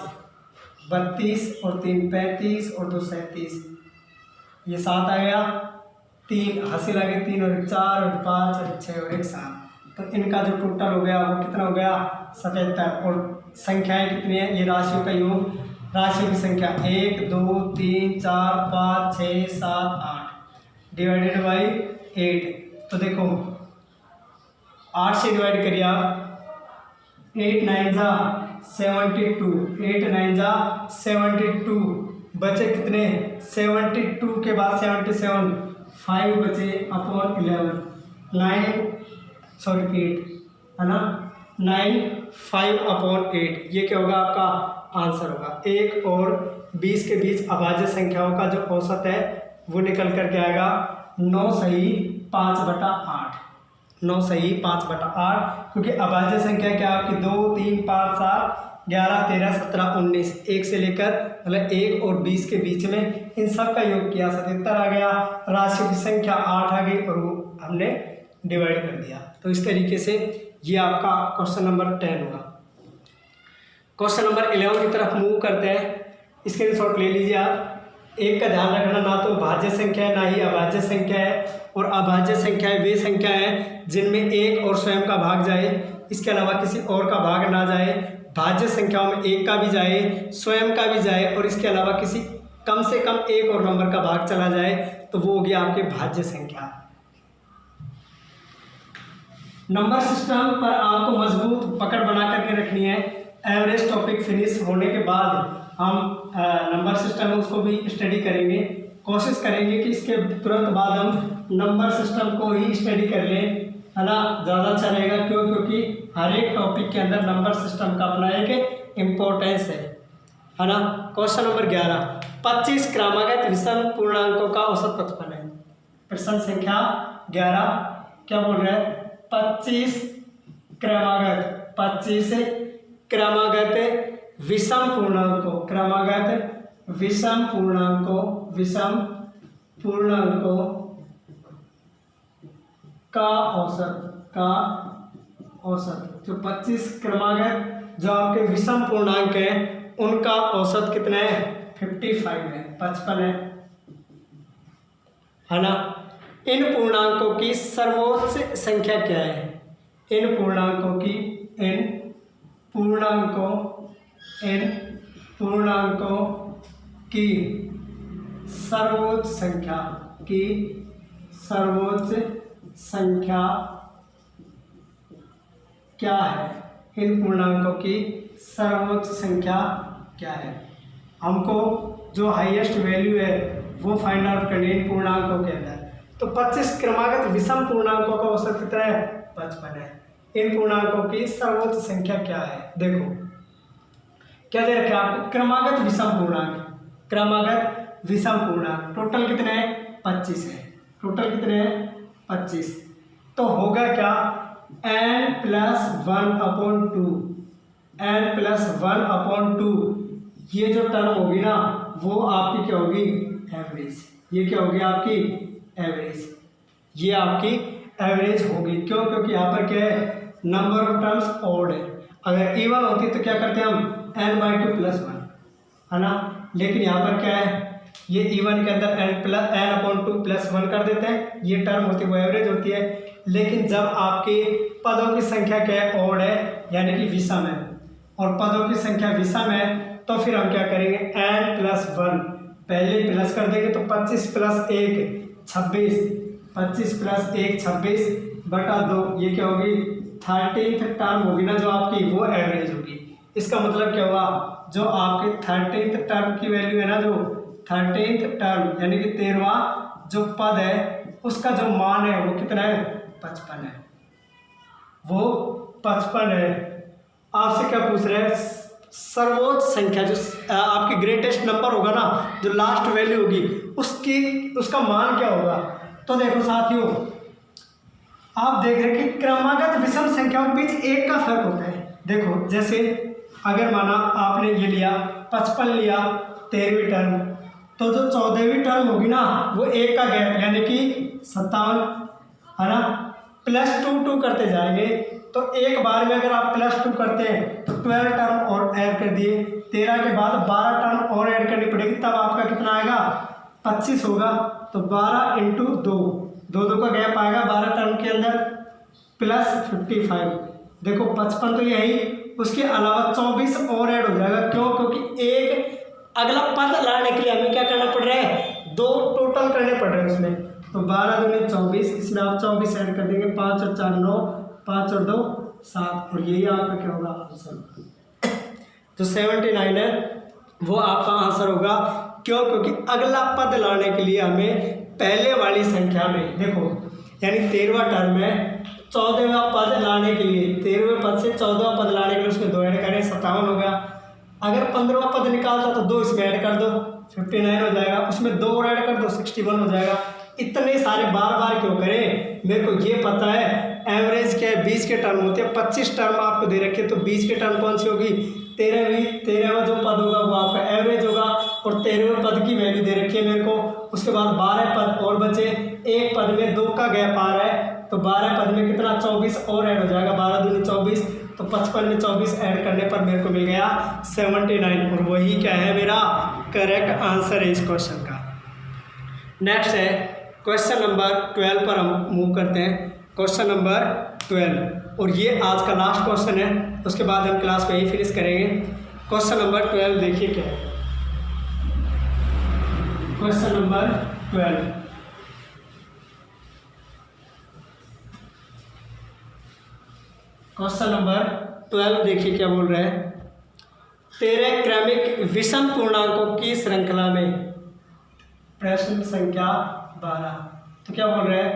32 और 3 35 और 2 37, ये 7 आ गया, 3 हासिल आ गए, 3 और 1 4 और 5 और 6 और 1 7। तो इनका जो टोटल हो गया वो कितना हो गया 77। और संख्याएं कितनी है, ये राशियों का योग, राशियों की संख्या 1 2 3 4 5 6 7 8 डिवाइडेड बाई 8। तो देखो 8 से डिवाइड करिए आप, 8 9 जा 72, 8 9 जा 72, बचे कितने 72 के बाद 77, 5 बचे अपॉन 11, 8 है ना, 9 5 अपॉन 8। ये क्या होगा आपका आंसर होगा। 1 और 20 के बीच अभाज्य संख्याओं का जो औसत है वो निकल कर के आएगा 9 सही 5/8, 9 सही 5/8, क्योंकि अभाज्य संख्या क्या आपकी 2 3 5 7 11 13 17 19, 1 से लेकर मतलब 1 और 20 के बीच में इन सब का योग किया 77 आ गया, राशि की संख्या 8 आ गई और वो हमने डिवाइड कर दिया। तो इस तरीके से ये आपका क्वेश्चन नंबर 10 होगा। क्वेश्चन नंबर 11 की तरफ मूव करते हैं। स्क्रीनशॉट ले लीजिए आप। एक का ध्यान रखना, ना तो भाज्य संख्या है ना ही अभाज्य संख्या है, और अभाज्य संख्याएं वे संख्याएं हैं जिनमें एक और स्वयं का भाग जाए, इसके अलावा किसी और का भाग ना जाए। भाज्य संख्याओं में एक का भी जाए, स्वयं का भी जाए, और इसके अलावा किसी कम से कम एक और नंबर का भाग चला जाए, तो वो हो गया आपके भाज्य संख्या। नंबर सिस्टम पर आपको मजबूत पकड़ बना करके रखनी है। एवरेज टॉपिक फिनिश होने के बाद हम नंबर सिस्टम है उसको भी स्टडी करेंगे। कोशिश करेंगे कि इसके तुरंत बाद हम नंबर सिस्टम को ही स्टडी कर लें, है ना, ज़्यादा अच्छा रहेगा। क्यों? क्योंकि हर एक टॉपिक के अंदर नंबर सिस्टम का अपना एक इम्पोर्टेंस है ना। क्वेश्चन नंबर 11, 25 क्रमागत विषम पूर्णांकों का औसत 55 है। प्रश्न संख्या 11 क्या बोल रहा है? 25 क्रमागत, 25 क्रमागत विषम पूर्णांकों, क्रमागत विषम पूर्णांकों, विषम पूर्णांकों का औसत, का औसत। जो 25 क्रमागत जो आपके विषम पूर्णांक हैं उनका औसत कितना है? 55 है, 55 है ना। इन पूर्णांकों की सर्वोच्च संख्या क्या है? इन पूर्णांकों की, इन पूर्णांकों की सर्वोच्च संख्या, की सर्वोच्च संख्या क्या है? इन पूर्णांकों की सर्वोच्च संख्या क्या है? हमको जो हाईएस्ट वैल्यू है वो फाइंड आउट करनी है इन पूर्णांकों के अंदर। तो 25 क्रमागत विषम पूर्णांकों का औसत कितना है? 55 है। इन पूर्णांकों की सर्वोच्च संख्या क्या है? देखो क्या दे रखे आपको? क्रमागत विषम पूर्णांक, क्रमागत विषम पूर्णांक। टोटल कितने हैं? 25 है। टोटल कितने हैं? 25। तो होगा क्या? n+1/2, n+1/2 ये जो टर्म होगी ना वो आपकी क्या होगी? एवरेज। ये क्या होगी? आपकी एवरेज। ये आपकी एवरेज होगी। क्यों? क्योंकि यहाँ पर क्या है? नंबर ऑफ टर्म्स ऑड है। अगर इवन होती तो क्या करते हम? n/2 + 1, है ना। लेकिन यहाँ पर क्या है? ये इवन के अंदर n/2 + 1 कर देते हैं। ये टर्म होती है वो एवरेज होती है। लेकिन जब आपके पदों की संख्या क्या है? ऑड है, यानी कि विषम है, और पदों की संख्या विषम है, तो फिर हम क्या करेंगे? n+1 पहले प्लस कर देंगे, तो 25 + 1 26, 25 + 1 26/2। ये क्या होगी? 13th टर्म होगी ना जो आपकी, वो एवरेज होगी। इसका मतलब क्या हुआ? जो आपके 13th टर्म की वैल्यू है ना, जो 13th टर्म यानी कि 13वां जो पद है उसका जो मान है वो कितना है? 55 है। वो 55 है। आपसे क्या पूछ रहे हैं? सर्वोच्च संख्या जो आपकी ग्रेटेस्ट नंबर होगा ना, जो लास्ट वैल्यू होगी उसका मान क्या होगा? तो देखो साथियों, आप देख रहे हैं कि क्रमागत विषम संख्याओं के बीच 1 का फर्क होता है। देखो जैसे अगर माना आपने ये लिया 55 लिया 13वीं टर्म, तो जो 14वीं टर्म होगी ना वो 1 का गैप यानी कि 57, है ना। +2 करते जाएंगे, तो एक बार में अगर आप +2 करते हैं तो 12 टर्म और ऐड कर दिए, 13 के बाद 12 टर्म और ऐड करनी पड़ेगी, तब आपका कितना आएगा? 25 होगा। तो 12 × 2, 2 का गैप आएगा 12 टर्म के अंदर, +55। देखो 55 तो यही, उसके अलावा 24 और ऐड हो जाएगा। क्यों? क्योंकि एक अगला पद लाने के लिए हमें क्या करना पड़ रहा है? 2 टोटल करने पड़ रहे हैं उसमें। तो 12 दूनी 24, इसमें आप 24 ऐड कर देंगे, 5 और 4 9, 5 और 2 7, और यही आपका क्या होगा? आंसर। तो 79 है वो आपका आंसर होगा। क्यों? क्योंकि अगला पद लाने के लिए हमें पहले वाली संख्या में, देखो यानी 13वां टर्म में 14वां पद लाने के लिए, 13वें पद से 14वां पद लाने के लिए उसमें 2 ऐड करें, 57 हो गया। अगर 15वां पद निकालता तो 2 इसमें ऐड कर दो, 59 हो जाएगा। उसमें 2 और ऐड कर दो, 61 हो जाएगा। इतने सारे बार बार क्यों करें? मेरे को ये पता है एवरेज क्या है? 20 के टर्म होते हैं। 25 टर्म आपको दे रखे, तो 20 के टर्म कौन सी होगी? 13वां जो पद होगा वो आपका एवरेज होगा, और 13वें पद की वैल्यू दे रखी है मेरे को। उसके बाद 12 पद और बचे, एक पद में 2 का गैप आ रहा है, तो 12 पद में कितना? 24 और ऐड हो जाएगा, 12 दूनी 24, तो 55 में 24 ऐड करने पर मेरे को मिल गया 79, और वही क्या है? मेरा करेक्ट आंसर है इस क्वेश्चन का। नेक्स्ट है क्वेश्चन नंबर 12 पर हम मूव करते हैं। क्वेश्चन नंबर 12, और ये आज का लास्ट क्वेश्चन है, उसके बाद हम क्लास को यही फिनिश करेंगे। क्वेश्चन नंबर 12 देखिए क्या है। क्वेश्चन नंबर 12, क्वेश्चन नंबर 12 देखिए क्या बोल रहे हैं। 13 क्रमिक विषम पूर्णांकों की श्रृंखला में, प्रश्न संख्या 12। तो क्या बोल रहे हैं?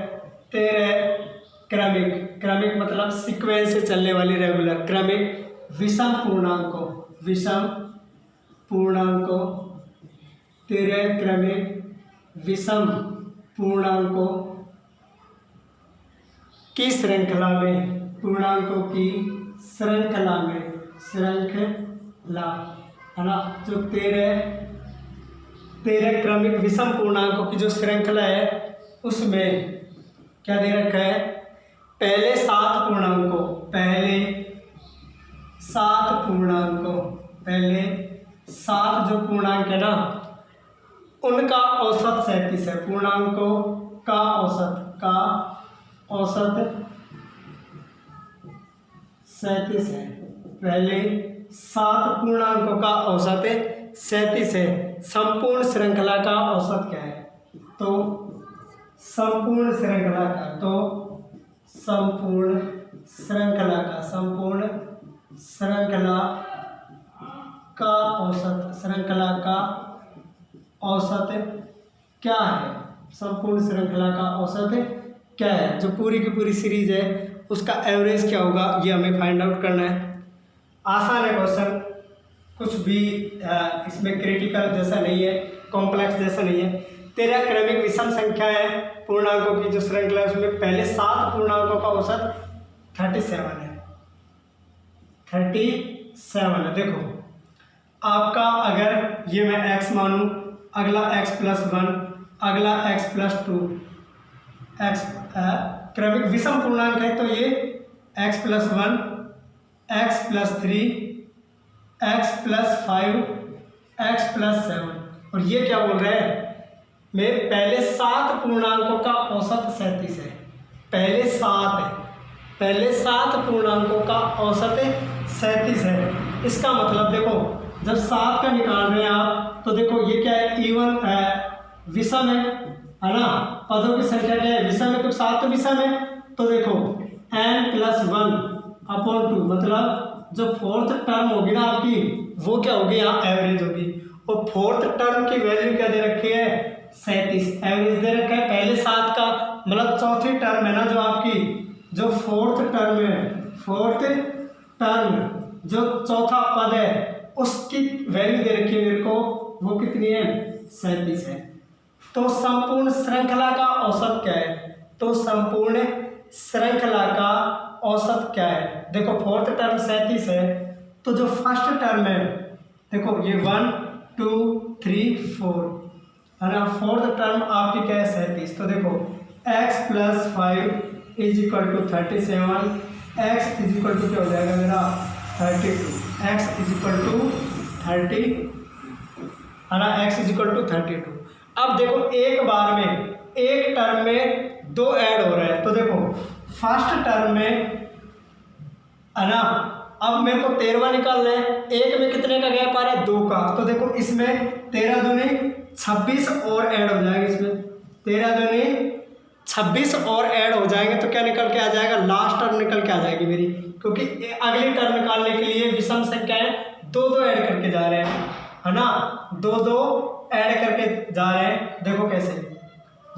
13 क्रमिक, क्रमिक मतलब सीक्वेंस से चलने वाली रेगुलर, क्रमिक विषम पूर्णांकों, विषम पूर्णांकों, 13 क्रमिक विषम पूर्णांकों की श्रृंखला में, पूर्णांकों की श्रृंखला में, श्रृंखला है ना, जो 13 क्रमिक विषम पूर्णांकों की जो श्रृंखला है उसमें क्या दे रखा है? पहले 7 पूर्णांकों, पहले 7 पूर्णांकों, पहले 7 जो पूर्णांक है ना उनका औसत 37 है। पूर्णांकों का औसत 37 है। पहले 7 पूर्णांकों का औसत 37 है। संपूर्ण श्रृंखला का औसत क्या है? तो संपूर्ण श्रृंखला का, तो संपूर्ण श्रृंखला का, संपूर्ण श्रृंखला का औसत, श्रृंखला का औसत क्या है? संपूर्ण श्रृंखला का औसत क्या है? जो पूरी की पूरी सीरीज है उसका एवरेज क्या होगा, ये हमें फाइंड आउट करना है। आसान है क्वेश्चन, कुछ भी इसमें क्रिटिकल जैसा नहीं है, कॉम्प्लेक्स जैसा नहीं है। तेरह क्रमिक विषम संख्या है पूर्णांकों की जो श्रृंखला है, उसमें पहले 7 पूर्णांकों का औसत 37 है, 37 है। देखो आपका अगर ये मैं x मानूं, अगला x+1, अगला x+2, x क्रमिक विषम पूर्णांक है तो ये x+1, x+3, x+5, x+7, और ये क्या बोल रहे हैं, मेरे पहले 7 पूर्णांकों का औसत 37 है, पहले 7 है, पहले 7 पूर्णांकों का औसत 37 है। इसका मतलब देखो जब 7 का निकाल रहे हैं आप तो देखो ये क्या है, इवन विषम है ना, पदों की संख्या क्या है, विषम है, तो 7 तो विषम है, तो देखो n+1/2 मतलब जो 4th टर्म होगी ना आपकी वो क्या होगी, यहाँ एवरेज होगी, और 4th टर्म की वैल्यू क्या दे रखी है, 37 एवरेज दे रखा है पहले 7 का, मतलब चौथी टर्म है ना जो आपकी, जो 4th टर्म है, 4th टर्म जो चौथा पद है उसकी वैल्यू दे रखी है मेरे को, वो कितनी है, 37 है। तो संपूर्ण श्रृंखला का औसत क्या है, तो संपूर्ण श्रृंखला का औसत क्या है, देखो 4th टर्म 37 है, तो जो फर्स्ट टर्म है देखो ये 1 2 3 4 है ना, 4th टर्म आपकी क्या है 37, तो देखो x+5 = 37, x = क्या हो जाएगा मेरा 32, x = 30 है ना, x = 32। अब देखो एक बार में एक टर्म में 2 ऐड हो रहा है, तो देखो फर्स्ट टर्म में है ना, अब मेरे को 13वां निकालना है, एक में कितने का गैप आ रहा है, 2 का, तो देखो इसमें 13 दूनी 26 और ऐड हो जाएंगे, इसमें 13 दूनी 26 और ऐड हो जाएंगे, तो क्या निकल के आ जाएगा, लास्ट टर्म निकल के आ जाएगी मेरी, क्योंकि अगली टर्म निकालने के लिए विषम संख्याएं 2-2 ऐड करके जा रहे हैं, है ना, 2-2 ऐड करके जा रहे हैं। देखो कैसे,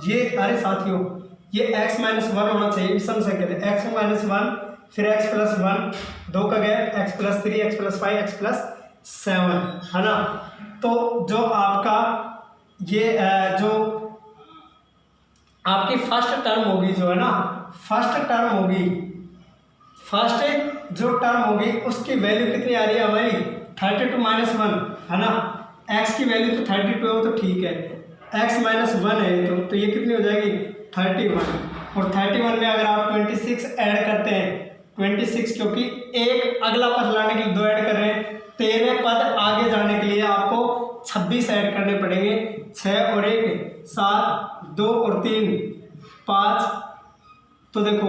ये अरे साथियों ये x-1 होना चाहिए विषम संख्या, x-1 फिर x+1 2 का गैप, x+3 x+5 x+7 है ना, तो जो आपका ये जो आपकी फर्स्ट टर्म होगी जो है ना, फर्स्ट टर्म होगी, फर्स्ट जो टर्म होगी उसकी वैल्यू कितनी आ रही है हमारी 32 - 1 है ना, x की वैल्यू तो 32 हो तो ठीक है, x - 1 है तो ये कितनी हो जाएगी 31, और 31 में अगर आप 26 ऐड करते हैं, 26 क्योंकि एक अगला पद लाने के लिए 2 ऐड कर रहे हैं, 13 पद आगे जाने के लिए आपको 26 ऐड करने पड़ेंगे, 6 और 1 7, 2 और 3 5, तो देखो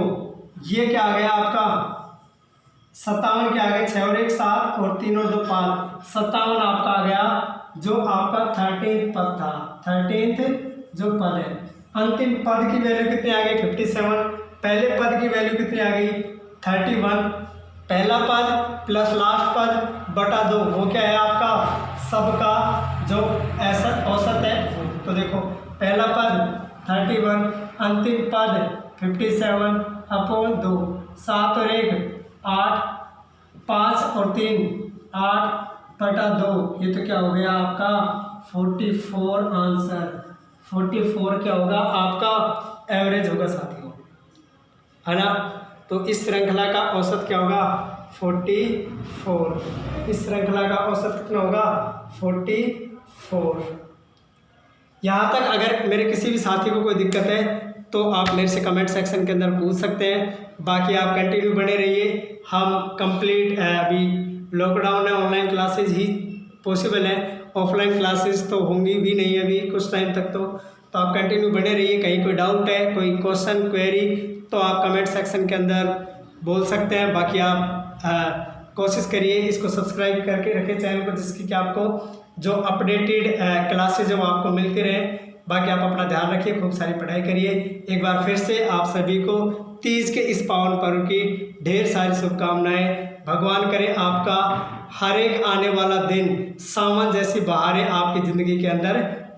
ये क्या आ गया आपका 57 के आगे 6 और 1 7 और 3 और 2 5, 57 आपका आ गया जो आपका 13th पद था, 13th जो पद है। अंतिम पद की वैल्यू कितनी आ गई 57, पहले पद की वैल्यू कितनी आ गई 31, पहला पद प्लस लास्ट पद बटा 2 वो क्या है आपका सबका जो ऐसा औसत है वो, तो देखो पहला पद 31, अंतिम पद 57/2, 7 और 1 8, 5 और 3 8/2, ये तो क्या हो गया आपका 44 आंसर, 44 क्या होगा आपका एवरेज होगा साथियों, है ना। तो इस श्रृंखला का औसत क्या होगा 44, इस श्रृंखला का औसत कितना होगा 44। यहाँ तक अगर मेरे किसी भी साथी को कोई दिक्कत है तो आप मेरे से कमेंट सेक्शन के अंदर पूछ सकते हैं, बाकी आप कंटिन्यू बने रहिए। हम कंप्लीट अभी लॉकडाउन है, ऑनलाइन क्लासेज ही पॉसिबल है, ऑफलाइन क्लासेस तो होंगी भी नहीं अभी कुछ टाइम तक, तो आप कंटिन्यू बने रहिए। कहीं कोई डाउट है, कोई क्वेश्चन क्वेरी तो आप कमेंट सेक्शन के अंदर बोल सकते हैं। बाकी आप कोशिश करिए इसको सब्सक्राइब करके रखें चैनल को, जिसकी कि आपको जो अपडेटेड क्लासेज है वो आपको मिलती रहे। बाकी आप अपना ध्यान रखिए, खूब सारी पढ़ाई करिए। एक बार फिर से आप सभी को तीज के इस पावन पर्व की ढेर सारी शुभकामनाएं। भगवान करे आपका हर एक आने वाला दिन सावन जैसी बहारें आपकी ज़िंदगी के अंदर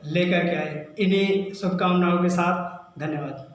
लेकर के आए। इन्हीं शुभकामनाओं के साथ धन्यवाद।